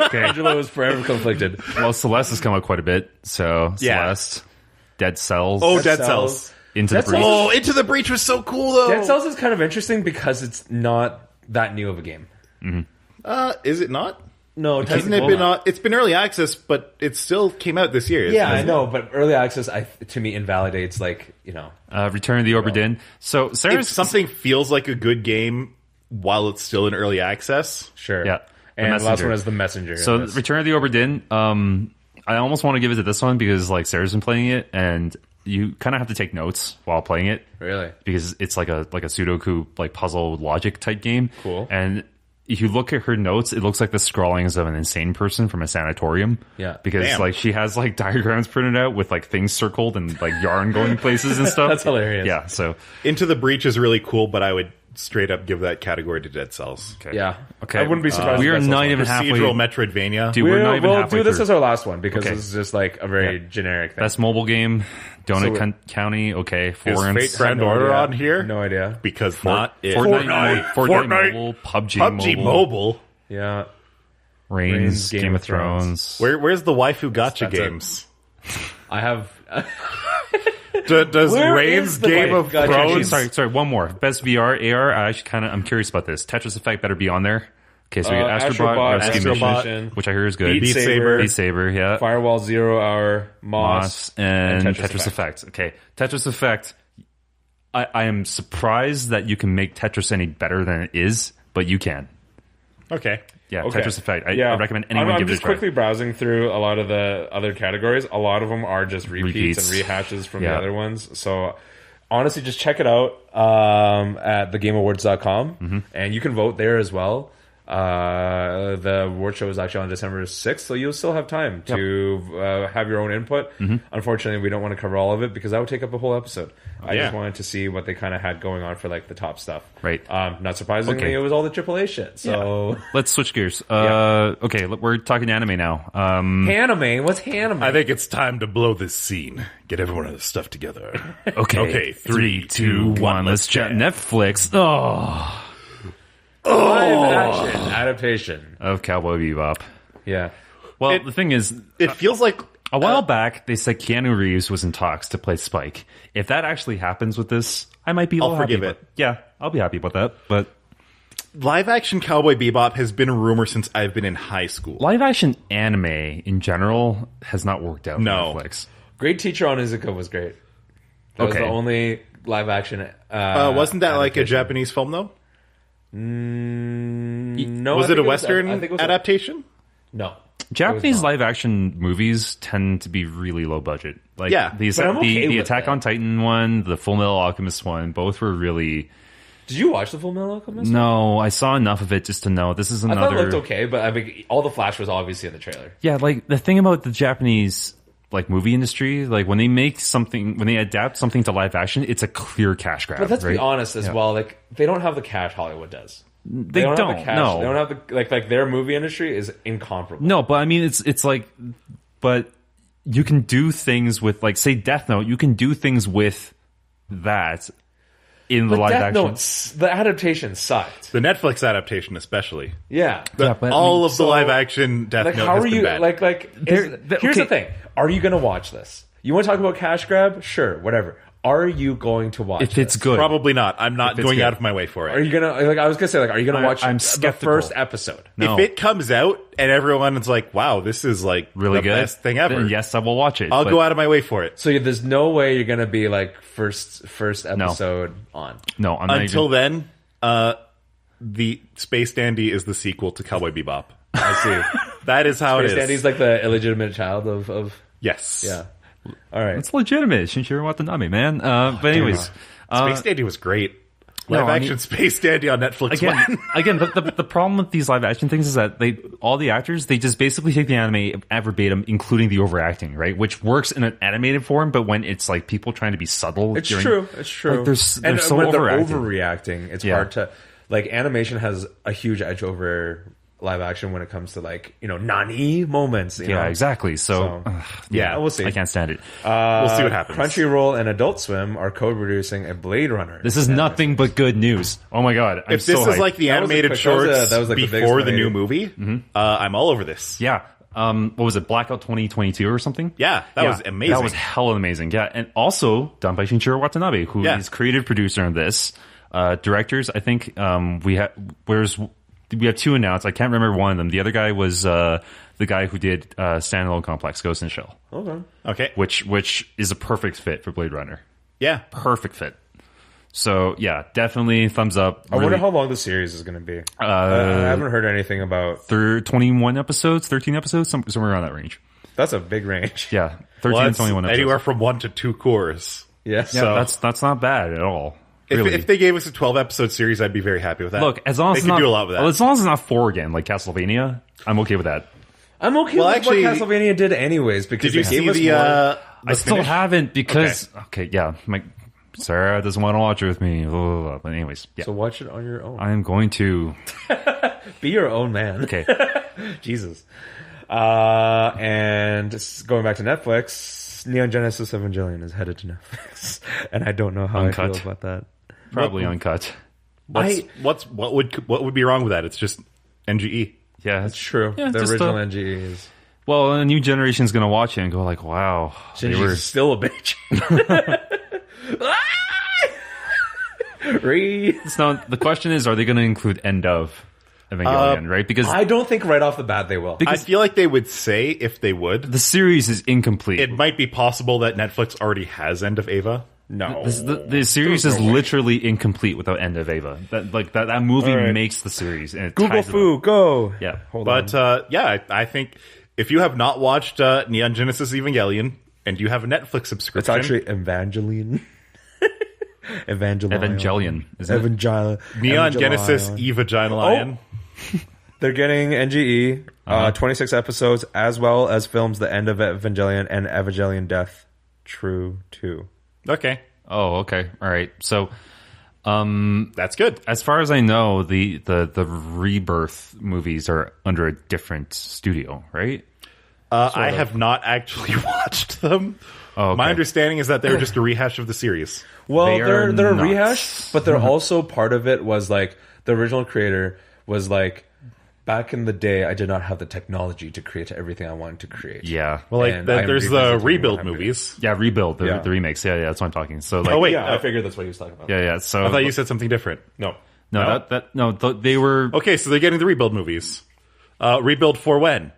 Okay. Angelo is forever conflicted. Well, Celeste has come out quite a bit, so Celeste, Dead Cells. Oh, Dead Cells. Into the Breach. Oh, Into the Breach was so cool, though. Dead Cells is kind of interesting because it's not that new of a game. Is it not? No, Hasn't it been? It's been early access, but it still came out this year. Yeah, I know, but early access to me invalidates Return of the Obra Dinn. So if something feels like a good game while it's still in early access, sure. Yeah, and the last one is The Messenger. So Return of the Obra Dinn. I almost want to give it to this one because Sarah's been playing it, and you kind of have to take notes while playing it. Really? Because it's like a Sudoku puzzle logic type game. Cool. And if you look at her notes, it looks like the scrawlings of an insane person from a sanatorium. Yeah. Because she has diagrams printed out with things circled and yarn going places and stuff. That's hilarious. Yeah. So Into the Breach is really cool, but I would straight up give that category to Dead Cells. okay. Yeah. Okay. I wouldn't be surprised. We if are Dead Cells not won. even halfway. Procedural Metroidvania. Dude, we're not even We'll halfway do this through. as our last one because Okay. this is just a very generic thing. Best mobile game. Donut County. Okay. Is Florence. Fate Grand Order on here? No idea. Because not it. Fortnite Mobile. PUBG Mobile. Yeah. Reigns, Game of Thrones. Where's the waifu gotcha That's games? I have... Does Where Reigns is the Game of Gotcha Thrones? games? Sorry, one more. Best VR, AR. I'm curious about this. Tetris Effect better be on there. Okay, so we got Astrobot, Rescue Mission, which I hear is good. Beat Saber. Beat Saber, yeah. Firewall, Zero Hour, Moss, and Tetris Effect. Okay, Tetris Effect. I am surprised that you can make Tetris any better than it is, but you can. Okay. Yeah, Okay. Tetris Effect. I recommend anyone I'm give it a just try. quickly browsing through a lot of the other categories. A lot of them are just repeats. And rehashes from the other ones. So honestly, just check it out at thegameawards.com. And you can vote there as well. The award show is actually on December 6th, so you'll still have time to have your own input. Unfortunately, we don't want to cover all of it because that would take up a whole episode. I just wanted to see what they kind of had going on for the top stuff. Right. Not surprisingly, it was all the AAA shit. So Let's switch gears. Okay, we're talking anime now. Haname, what's Haname? I think it's time to blow this scene. Get everyone of the stuff together. Okay, 3, 2, 1. Let's chat. Netflix. Live action adaptation Of Cowboy Bebop. Yeah. Well, the thing is, It feels like a while back, they said Keanu Reeves was in talks to play Spike. If that actually happens with this, I might be a little forgive happy it. about- Yeah, I'll be happy about that. But live action Cowboy Bebop has been a rumor since I've been in high school. live action anime in general has not worked out No. on Netflix. Great Teacher on Izuka was great. That was Okay. the only live action. Wasn't that like a adaptation. Japanese film though? No, Was I it a think Western I think it was adaptation? No. Japanese It was not. live action movies tend to be really low budget. Like Yeah, the but I'm okay the with Attack that. on Titan one, the Full Metal Alchemist one, both were really. Did you watch the Full Metal Alchemist? No, I saw enough of it just to know this is I another. thought it looked okay, but I mean, all the flash was obviously in the trailer. Yeah, the thing about the Japanese movie industry, when they make something, when they adapt something to live action, it's a clear cash grab. But let's right? be honest as well. They don't have the cash Hollywood does. They don't don't. have the cash. No, They don't have the like their movie industry is incomparable. No, but I mean, but you can do things with say Death Note. You can do things with that in the live Death action. Note, the adaptation sucked. The Netflix adaptation, especially. Yeah. All of the live action Death Note how has are been you bad. here's the thing. Are you going to watch this? You want to talk about cash grab? Sure, whatever. Are you going to watch If it's this? good. Probably not. I'm not going good. out of my way for it. Are you going to, I was going to say, are you going to watch I'm the skeptical. first episode? No. If it comes out and everyone is like, wow, this is like Really the good best thing ever, then yes, I will watch it. I'll but go out of my way for it. So there's no way you're going to be first episode on. No, I'm not Until even, then, the Space Dandy is the sequel to Cowboy Bebop. I see. That is how Space it is. Dandy's like the illegitimate child of Yes. yeah. All right. it's legitimate. Shinichiro Watanabe, man. But anyways, Space Dandy was great. Live action Space Dandy on Netflix. again, the problem with these live action things is that all the actors, they just basically take the anime verbatim, including the overacting, right? Which works in an animated form, but when it's like people trying to be subtle, It's true. Like, they're so when they're overacting. overreacting, it's hard to animation has a huge edge over live action when it comes to nani moments. You know? Exactly. So yeah, we'll see. I can't stand it. We'll see what happens. Crunchyroll and Adult Swim are co-producing a Blade Runner. This is nothing but good news. Oh my god! If this is like the animated shorts that was like before the new wave. movie, I'm all over this. yeah. What was it? Blackout 2022 or something? Yeah, that was amazing. That was hella amazing. Yeah, and also done by Shinichiro Watanabe, who is creative producer on this. Directors, I think we have two announced. I can't remember one of them. The other guy was the guy who did Standalone Complex, Ghost in the Shell. Okay. Which is a perfect fit for Blade Runner. Yeah. Perfect fit. So yeah, definitely thumbs up. I wonder how long the series is going to be. I haven't heard anything about 21 episodes, 13 episodes, somewhere around that range. That's a big range. Yeah, 13 to 21 episodes. Anywhere from 1 to 2 cores. Yeah. Yeah, that's not bad at all. Really. If they gave us a 12-episode series, I'd be very happy with that. Look, as long as they could do a lot with that. As long as it's not 4 again, like Castlevania, I'm okay with that. I'm okay with what Castlevania did anyways because did you they gave see us more. I still haven't because Sarah doesn't want to watch it with me. But anyways, yeah. So watch it on your own. I am going to be your own man. Okay. Jesus. And going back to Netflix, Neon Genesis Evangelion is headed to Netflix, and I don't know how Uncut. I feel about that. Probably uncut. What would be wrong with that? It's just NGE. Yeah, That's true. Yeah, the just original NGE is. Well, a new generation's going to watch it and go like, "Wow, they were still a bitch." So the question is, are they going to include end of Evangelion, right? Because I don't think right off the bat they will. I feel like they would say if they would. The series is incomplete. It might be possible that Netflix already has End of Ava. No. The series is literally incomplete without End of Ava. That movie makes the series. And it Google ties it Foo, up. go. Yeah. I think if you have not watched Neon Genesis Evangelion and you have a Netflix subscription, It's actually Evangelion. Evangelion. Isn't it? Neon Genesis Evangelion. They're getting NGE, 26 episodes, as well as films The End of Evangelion and Evangelion Death True 2. Okay. Oh, okay. All right. So, that's good. as far as I know, the Rebirth movies are under a different studio, right? I have not actually watched them. Oh, okay. My understanding is that they're just a rehash of the series. Well, They are they're a not. rehash, but they're also part of it was like the original creator was like, back in the day, I did not have the technology to create everything I wanted to create. Yeah. Well, like And I'm there's the revisiting Rebuild what I'm doing. movies. Yeah, Rebuild, the Yeah. remakes. Yeah, that's what I'm talking. So, like, Oh, wait. Yeah, I figured that's what he was talking about. yeah. So I thought you said something different. No. they were. Okay, so they're getting the Rebuild movies. Rebuild for when?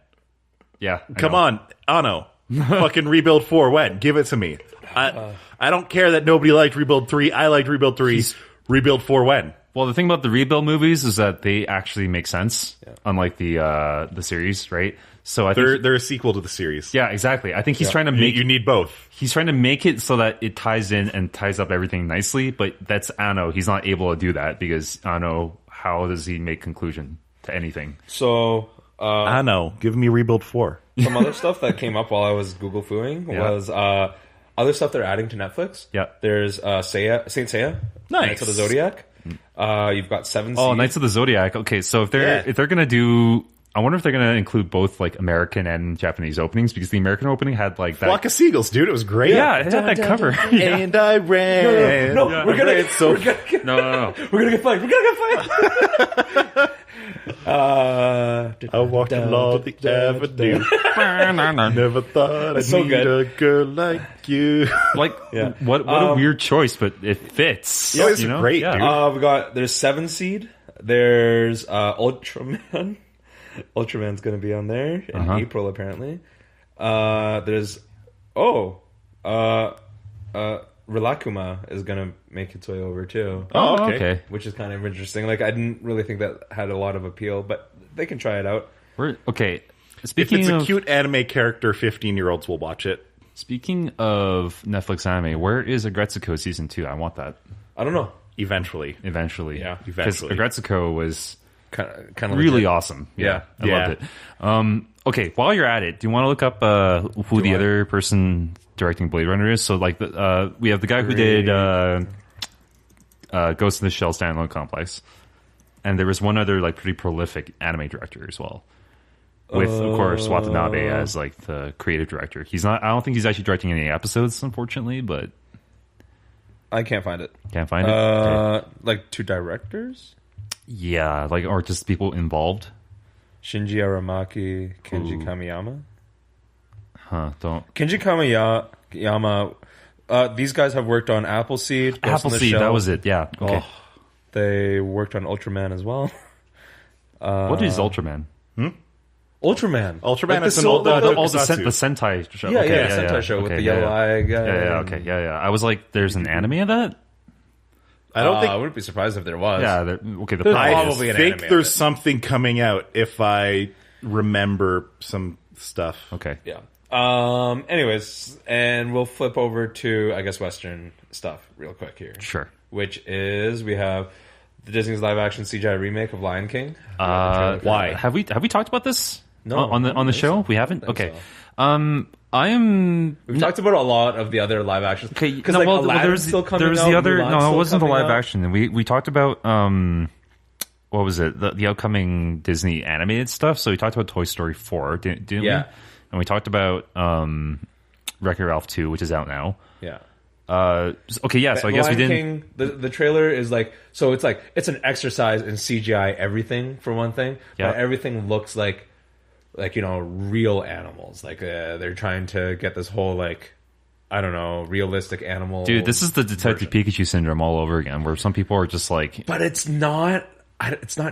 Yeah. Come on, Ano. Fucking Rebuild 4 when? Give it to me. I don't care that nobody liked Rebuild 3. I liked Rebuild 3. Rebuild 4 when? Well, the thing about the Rebuild movies is that they actually make sense, unlike the series, right? So I think They're a sequel to the series. yeah, exactly. I think he's trying to make You need both. he's trying to make it so that it ties in and ties up everything nicely. But that's Anno. He's not able to do that because Anno. How does he make conclusion to anything? So, Ano, give me Rebuild 4. some other stuff that came up while I was Google Fooing was other stuff they're adding to Netflix. Yeah. There's Saint Seiya, Nice. Knights of the Zodiac. You've got 7 Oh, Seas. Knights of the Zodiac. Okay, so if they're gonna do I wonder if they're going to include both like American and Japanese openings, because the American opening had like that flock of seagulls, dude. It was great. Yeah, it had that cover. And I ran. No, we're gonna get No. We're gonna get fired. I walked along the avenue. Never thought I'd so meet good. a girl like you. Like, what a weird choice, but it fits. Yeah, it's great, dude. There's 7 Seed. There's Ultraman. Ultraman's going to be on there in April, apparently. There's Rilakuma is going to make its way over too. Oh, okay. Which is kind of interesting. Like, I didn't really think that had a lot of appeal, but they can try it out. Okay. Speaking if it's a cute anime character, 15-year-olds will watch it. Speaking of Netflix anime, where is Agretsuko season 2? I want that. I don't know. Eventually. Yeah. Because Agretsuko was kind of really legit. awesome. I Yeah. loved it. Okay, while you're at it, do you want to look up who the other person directing Blade Runner is? So, like, we have the guy who did Ghost in the Shell standalone complex, and there was one other like pretty prolific anime director as well, with of course Watanabe as like the creative director. He's not. I don't think he's actually directing any episodes, unfortunately, but I can't find it. Can't find it. Okay. Like 2 directors? Yeah, like, or just people involved. Shinji Aramaki, Kenji Kamiyama. Kenji Kamiyama. These guys have worked on Appleseed. Appleseed, that was it. Yeah. Okay. They worked on Ultraman as well. What is Ultraman? Ultraman. Ultraman like is an old the Sentai show. Yeah, okay, Sentai show with the yellow eye guy. Yeah. I was like, there's an anime of that? I don't think I wouldn't be surprised if there was. Yeah, there's I probably an think anime there's of it. something coming out if I remember some stuff. Okay. Yeah. Anyways, and we'll flip over to, I guess, Western stuff real quick here. Sure. Which is, we have the Disney's live-action CGI remake of Lion King. Why? Have we talked about this? No, on the show? We haven't? Okay. So. We've talked about a lot of the other live actions. Okay, because Aladdin's still coming out. There's the other. Mulan's No, it still wasn't the coming live out. action. We talked about what was it? The upcoming Disney animated stuff. So we talked about Toy Story 4, didn't we? Yeah. And we talked about Wreck-It Ralph 2, which is out now. Yeah. Okay, yeah. So I guess we didn't. King, the trailer is like, so it's like, it's an exercise in CGI everything for one thing, Yeah. but everything looks like real animals. Like they're trying to get this whole I don't know, realistic animal. Dude, this is the Detective Pikachu syndrome all over again, where some people are just like, but it's not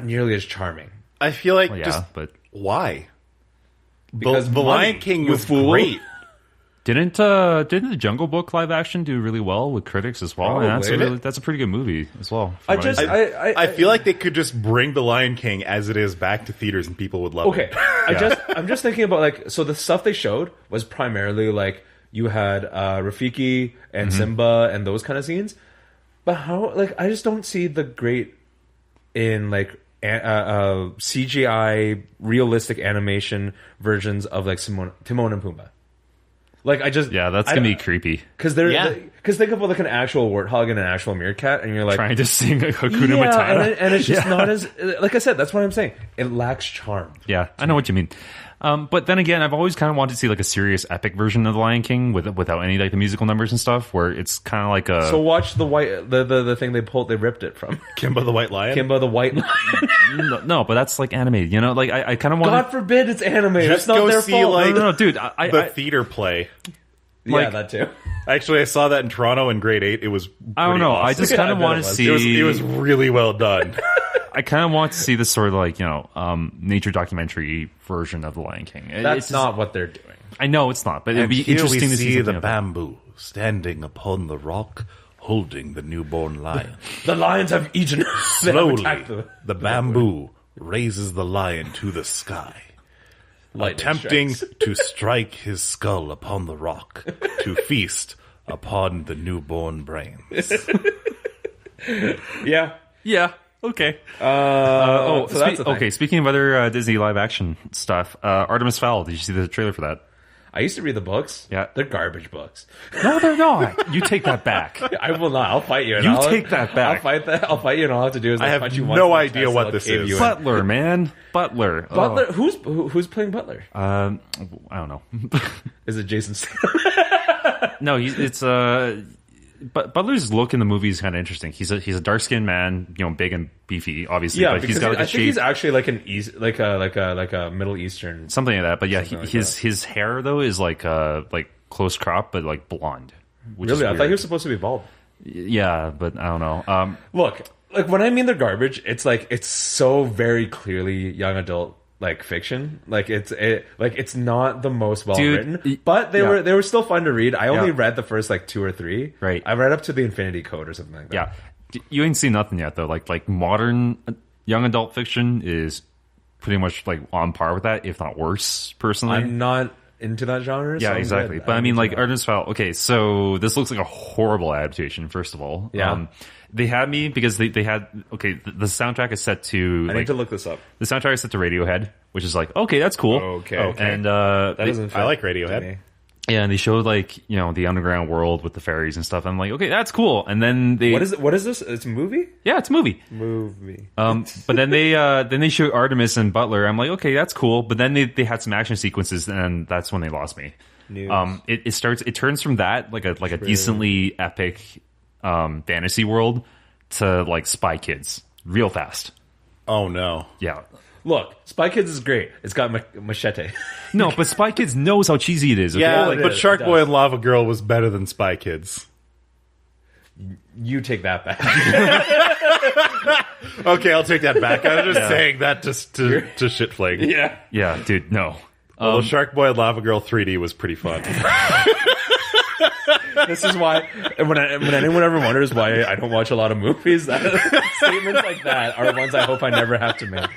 nearly as charming. I feel like but why? Because the Lion King was great. Didn't the Jungle Book live action do really well with critics as well? Probably. And that's a pretty good movie as well. I feel like they could just bring the Lion King as it is back to theaters and people would love it. Okay, I'm just thinking about so the stuff they showed was primarily you had Rafiki and Simba and those kind of scenes, but how I just don't see the great in CGI realistic animation versions of Timon and Pumbaa. That's gonna be creepy because think of an actual warthog and an actual meerkat, and you're trying to sing Hakuna Matata, and it's just not as like I said. That's what I'm saying. It lacks charm. Yeah, I know what you mean. But then again, I've always kind of wanted to see a serious epic version of the Lion King without any the musical numbers and stuff, where it's kind of like a. So watch the thing they ripped it from Kimba the White Lion. Kimba the White Lion. No, but that's animated. I kind of want. God forbid it's animated. Just that's not go their see fault. No, dude. The theater play. Yeah, that too. Actually, I saw that in Toronto in grade 8. It was. I don't know. Awesome. I just kind of want to see. It was really well done. I kind of want to see this sort of nature documentary version of the Lion King. That's not what they're doing. I know it's not, but it'd be interesting to see the bamboo standing upon the rock, holding the newborn lion. The lions have eaten. Slowly, the bamboo raises the lion to the sky, attempting to strike his skull upon the rock to feast upon the newborn brains. Yeah. Okay. So that's okay. Speaking of other Disney live action stuff, Artemis Fowl. Did you see the trailer for that? I used to read the books. Yeah. They're garbage books. No, they're not. You take that back. I will not. I'll fight you. You take that back. I'll fight you, and all I have to do is I have punch you no once idea what this is. Butler, man. Butler. Butler. Who's playing Butler? I don't know. Is it Jason Statham? No, it's But Butler's look in the movie is kind of interesting. He's a dark skinned man, big and beefy, obviously. Yeah, but he's got I think he's actually like like a Middle Eastern something like that. But yeah, his hair though is like close crop, but like blonde. Really, I thought he was supposed to be bald. Yeah, but I don't know. Look, like when I mean they're garbage, it's like it's so very clearly young adult. Like fiction, it's not the most well written, but they were still fun to read. I only read the first like 2 or 3. Right, I read up to the Infinity Code or something like that. Yeah, you ain't seen nothing yet though. Like modern young adult fiction is pretty much like on par with that, if not worse. Personally, I'm not into that genre. Yeah, so exactly. But I mean, like Artemis Fowl. Okay, so this looks like a horrible adaptation. First of all, they had me because they had the soundtrack is set to. I need to look this up. The soundtrack is set to Radiohead, which is like okay, that's cool. Okay. And that doesn't. I like Radiohead. Yeah, and they showed like the underground world with the fairies and stuff. I'm like, okay, that's cool. And then they what is this? It's a movie? Yeah, it's a movie. But then they showed Artemis and Butler. I'm like, okay, that's cool. But then they had some action sequences, and that's when they lost me. It turns from that like a decently epic fantasy world to like Spy Kids real fast. Oh no. Yeah. Look, Spy Kids is great. It's got Machete. No, but Spy Kids knows how cheesy it is. Okay? Yeah, but Shark Boy and Lava Girl was better than Spy Kids. You take that back. Okay, I'll take that back. I was just saying that just to shit flag. Yeah. Yeah, dude, no. Well, Shark Boy and Lava Girl 3D was pretty fun. This is why, when anyone ever wonders why I don't watch a lot of movies, statements like that are ones I hope I never have to make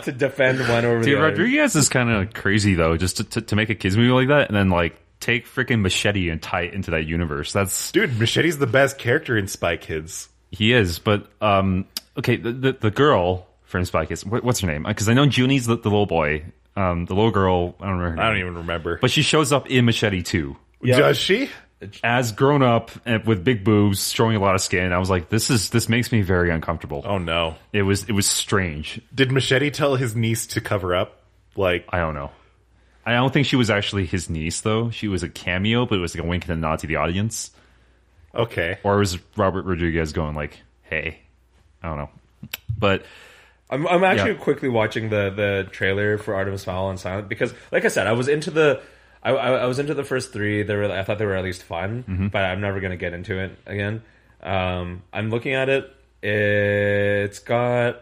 to defend one over the other. Rodriguez is kind of crazy though, just to make a kids movie like that, and then like take freaking Machete and tie it into that universe. Dude, Machete's the best character in Spy Kids. He is, but okay, the girl from Spy Kids, what's her name? Because I know Junie's the little boy. The little girl, I don't remember. I don't even remember. But she shows up in Machete too. Yeah. Does she? As grown up and with big boobs, showing a lot of skin, I was like, this makes me very uncomfortable. Oh no. It was strange. Did Machete tell his niece to cover up? Like, I don't know. I don't think she was actually his niece though. She was a cameo, but it was like a wink and a nod to the audience. Okay. Or was Robert Rodriguez going like, hey, I don't know. But I'm actually quickly watching the trailer for Artemis Fowl and Silent because, like I said, I was into the first 3. I thought they were at least fun, but I'm never gonna get into it again. I'm looking at it. It's got.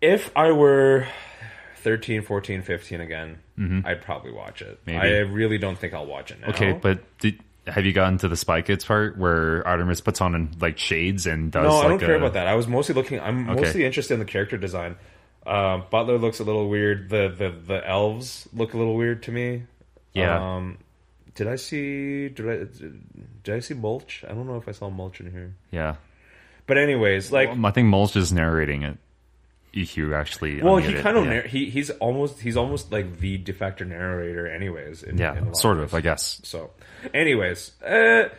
If I were 13, 14, 15 again, I'd probably watch it. Maybe. I really don't think I'll watch it now. Okay, but have you gotten to the Spy Kids part where Artemis puts on like shades and does? No, I don't care about that. I was mostly looking. I'm mostly interested in the character design. Butler looks a little weird. The elves look a little weird to me. Yeah. Did I see Mulch? I don't know if I saw Mulch in here. Yeah. But anyways, like I think Mulch is narrating it. EQ actually. Well, he kind of he's almost like the de facto narrator, anyways. In sort of, I guess. So, anyways, I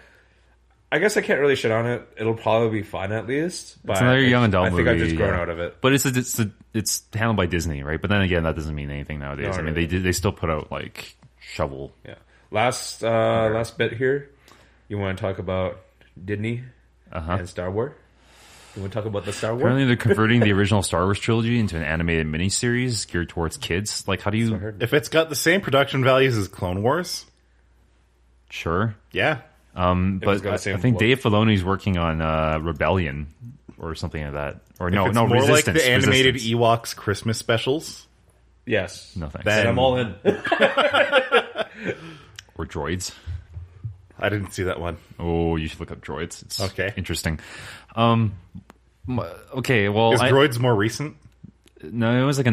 guess I can't really shit on it. It'll probably be fun at least. But it's another young adult movie. I think I've just grown out of it. But it's handled by Disney, right? But then again, that doesn't mean anything nowadays. No, I mean, they still put out like Shovel. Yeah. Last bit here. You want to talk about Disney and Star Wars? You want to talk about the Star Wars? Apparently, they're converting the original Star Wars trilogy into an animated miniseries geared towards kids. Like, how do you? If it's got the same production values as Clone Wars, sure. Yeah. But I think Dave Filoni's working on Rebellion or something like that. Or no, more Resistance. Like the animated Ewoks Christmas specials. Yes. No thanks. Then I'm all in. Or Droids. I didn't see that one. Oh, you should look up Droids. It's okay. Interesting. Okay, well... Is Droids more recent? No, it was like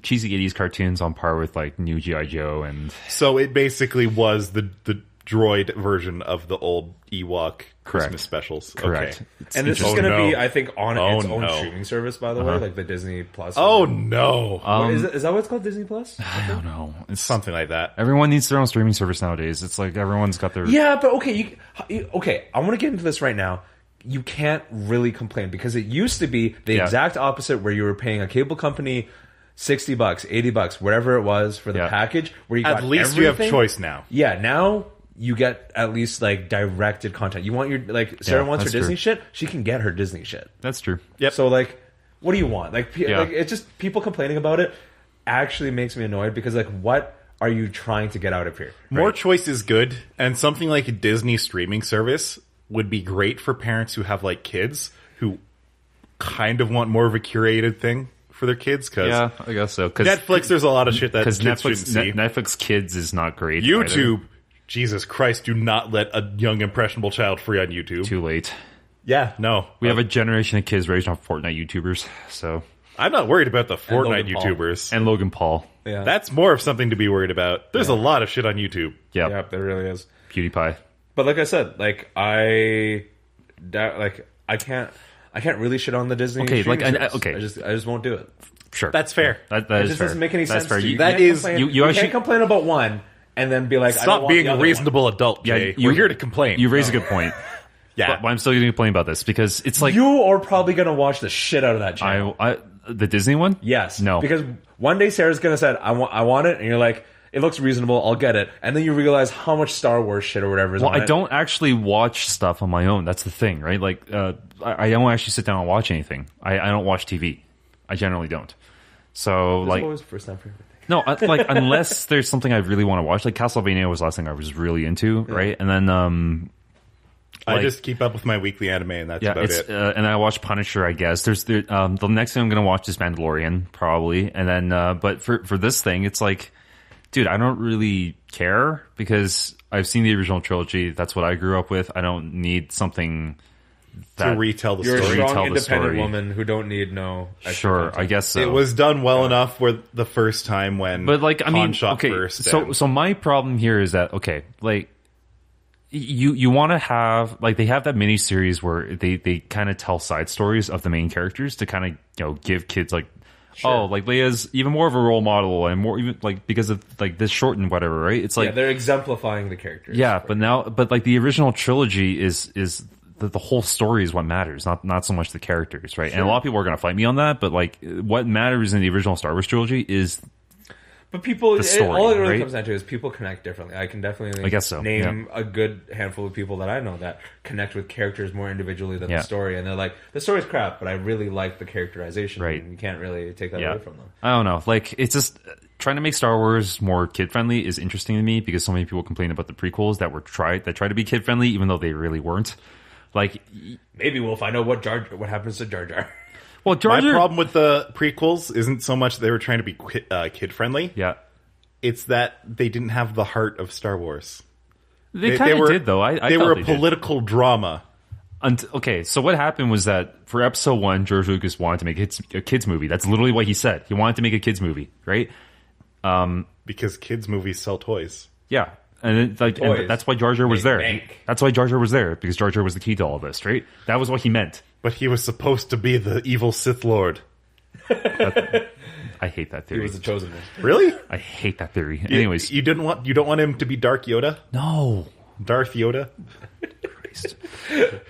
cheesy 80s cartoons on par with like new G.I. Joe and... So it basically was the droid version of the old Ewok Christmas specials. Correct. Okay. And this is going to be, I think, on its own streaming service, by the way, like the Disney Plus. Oh, no. Is that what it's called, Disney Plus? I don't know. It's something like that. Everyone needs their own streaming service nowadays. It's like everyone's got their... Yeah, but okay, okay, I want to get into this right now. You can't really complain because it used to be the exact opposite where you were paying a cable company $60, $80, whatever it was for the package, where you got at least everything. You have choice now. Yeah, now you get at least like directed content. You want your Sarah wants her Disney shit, she can get her Disney shit. That's true. Yep. So like, what do you want? Like it's just people complaining about it actually makes me annoyed because like, what are you trying to get out of here? More choice is good, and something like a Disney streaming service would be great for parents who have like kids who kind of want more of a curated thing for their kids. Cause I guess so. Netflix, there's a lot of shit that kids shouldn't see. Netflix Kids is not great. YouTube, either. Jesus Christ, do not let a young impressionable child free on YouTube. Too late. Yeah, no. We have a generation of kids raised on Fortnite YouTubers, so... I'm not worried about the Fortnite YouTubers. And Logan Paul. Yeah. That's more of something to be worried about. There's a lot of shit on YouTube. Yeah, there really is. PewDiePie. But like I said, like I can't really shit on the Disney. Okay, like I just won't do it. Sure, that's fair. That it is just fair. doesn't make any sense. Fair. You actually can't complain about one and then be like, stop being a reasonable adult, Jay. We're here to complain. You raise a good point. Yeah, but I'm still going to complain about this because it's like you are probably going to watch the shit out of that channel. The Disney one? Yes. No. Because one day Sarah's going to say, I want it, and you're like, it looks reasonable, I'll get it. And then you realize how much Star Wars shit or whatever is on it. Well, I don't actually watch stuff on my own. That's the thing, right? Like, I don't actually sit down and watch anything. I don't watch TV. I generally don't. So, This is always the first time for everything. No, like, unless there's something I really want to watch. Like, Castlevania was the last thing I was really into, right? And then, I just keep up with my weekly anime, and that's about it. And I watch Punisher, I guess. There's the next thing I'm going to watch is Mandalorian, probably. And then, but for this thing, it's like, dude, I don't really care because I've seen the original trilogy. That's what I grew up with. I don't need something to retell the story. You're a strong, independent woman who don't need no extra content. I guess so. It was done well enough for the first time when Han shot first. So my problem here is that, okay, like, you want to have, like, they have that mini series where they kind of tell side stories of the main characters to kind of, give kids like, oh, like Leia's even more of a role model and more even like because of like this short and whatever, right? It's like they're exemplifying the characters. Yeah, but like the original trilogy is the whole story is what matters, not so much the characters, right? Sure. And a lot of people are going to fight me on that, but like what matters in the original Star Wars trilogy is. But people, the story, all it really right? comes down to is people connect differently. I can definitely name a good handful of people that I know that connect with characters more individually than the story. And they're like, the story's crap, but I really like the characterization. Right. And you can't really take that away from them. I don't know. Like, it's just trying to make Star Wars more kid-friendly is interesting to me because so many people complain about the prequels that try to be kid-friendly even though they really weren't. Like, maybe we'll find out what happens to Jar Jar. Well, my problem with the prequels isn't so much they were trying to be kid-friendly. Yeah. It's that they didn't have the heart of Star Wars. They kind of did, though. They were a political drama. Okay, so what happened was that for episode 1, George Lucas wanted to make a kids movie. That's literally what he said. He wanted to make a kids movie, right? Because kids movies sell toys. Yeah. And that's why Jar Jar was there. That's why Jar Jar was there, because Jar Jar was the key to all of this, right? That was what he meant. But he was supposed to be the evil Sith Lord. I hate that theory. He was the chosen one. Really? I hate that theory. Anyways, you don't want him to be Dark Yoda? No. Darth Yoda? Christ.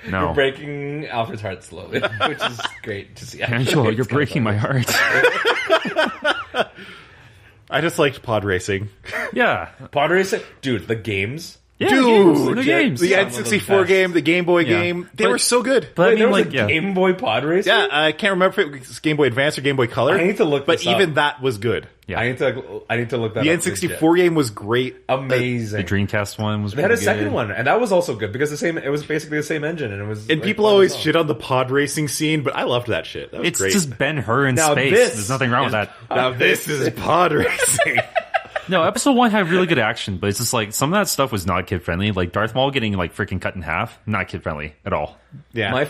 No. You're breaking Alfred's heart slowly, which is great to see. Angela, you're breaking my heart. I just liked pod racing. Yeah. Pod racing? Dude, the games... Yeah, dude, the games. The N64 game, the Game Boy game, they were so good. But there was a Game Boy Pod Racer? Yeah, I can't remember if it was Game Boy Advance or Game Boy Color. I need to look this But even that was good. Yeah. I need to look that the up. The N64 game was great. Amazing. The Dreamcast one was They had a second one, and that was also good, because it was basically the same engine, and it was... And like, people always shit on the pod racing scene, but I loved that shit. That was great. It's just Ben-Hur in space. There's nothing wrong with that. Now this is pod racing. No, episode 1 had really good action, but it's just like some of that stuff was not kid friendly. Like Darth Maul getting like freaking cut in half, not kid friendly at all. Yeah, one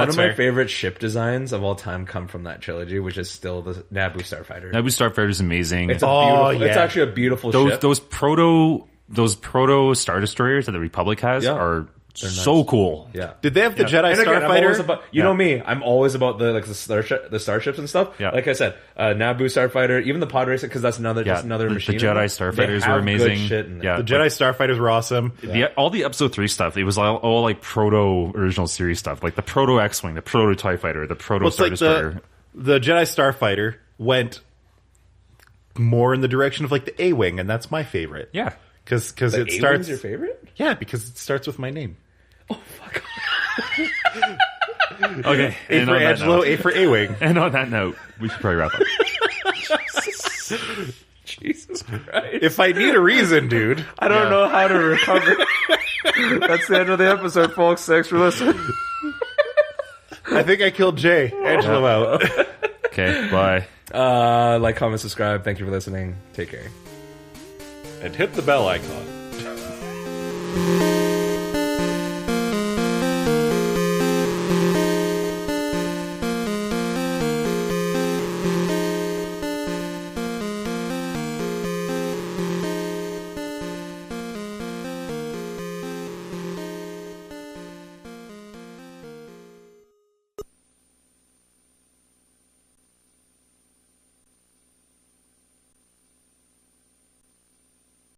of my favorite ship designs of all time come from that trilogy, which is still the Naboo Starfighter. Naboo Starfighter is amazing. It's it's actually a beautiful ship. Those proto those proto Star Destroyers that the Republic has are so cool. Yeah. Did they have the Jedi Starfighter? You know me, I'm always about the starships and stuff. Yeah. Like I said, Naboo Starfighter, even the pod racer, because that's another machine. The Jedi Starfighters were amazing. Yeah, the Jedi Starfighters were awesome. All the Episode 3 stuff, it was all like proto original series stuff, like the proto X-wing, the proto TIE Fighter, the proto Star Destroyer. The Jedi Starfighter went more in the direction of like the A-wing, and that's my favorite. Yeah. Because it starts. Your favorite? Yeah, because it starts with my name. Oh fuck. Okay. A for Angelo, A for A-wing. And on that note, we should probably wrap up. Jesus Christ. If I need a reason, dude. I don't know how to recover. That's the end of the episode, folks. Thanks for listening. I think I killed Jay. Angelo out. Okay, bye. Like, comment, subscribe. Thank you for listening. Take care. And hit the bell icon.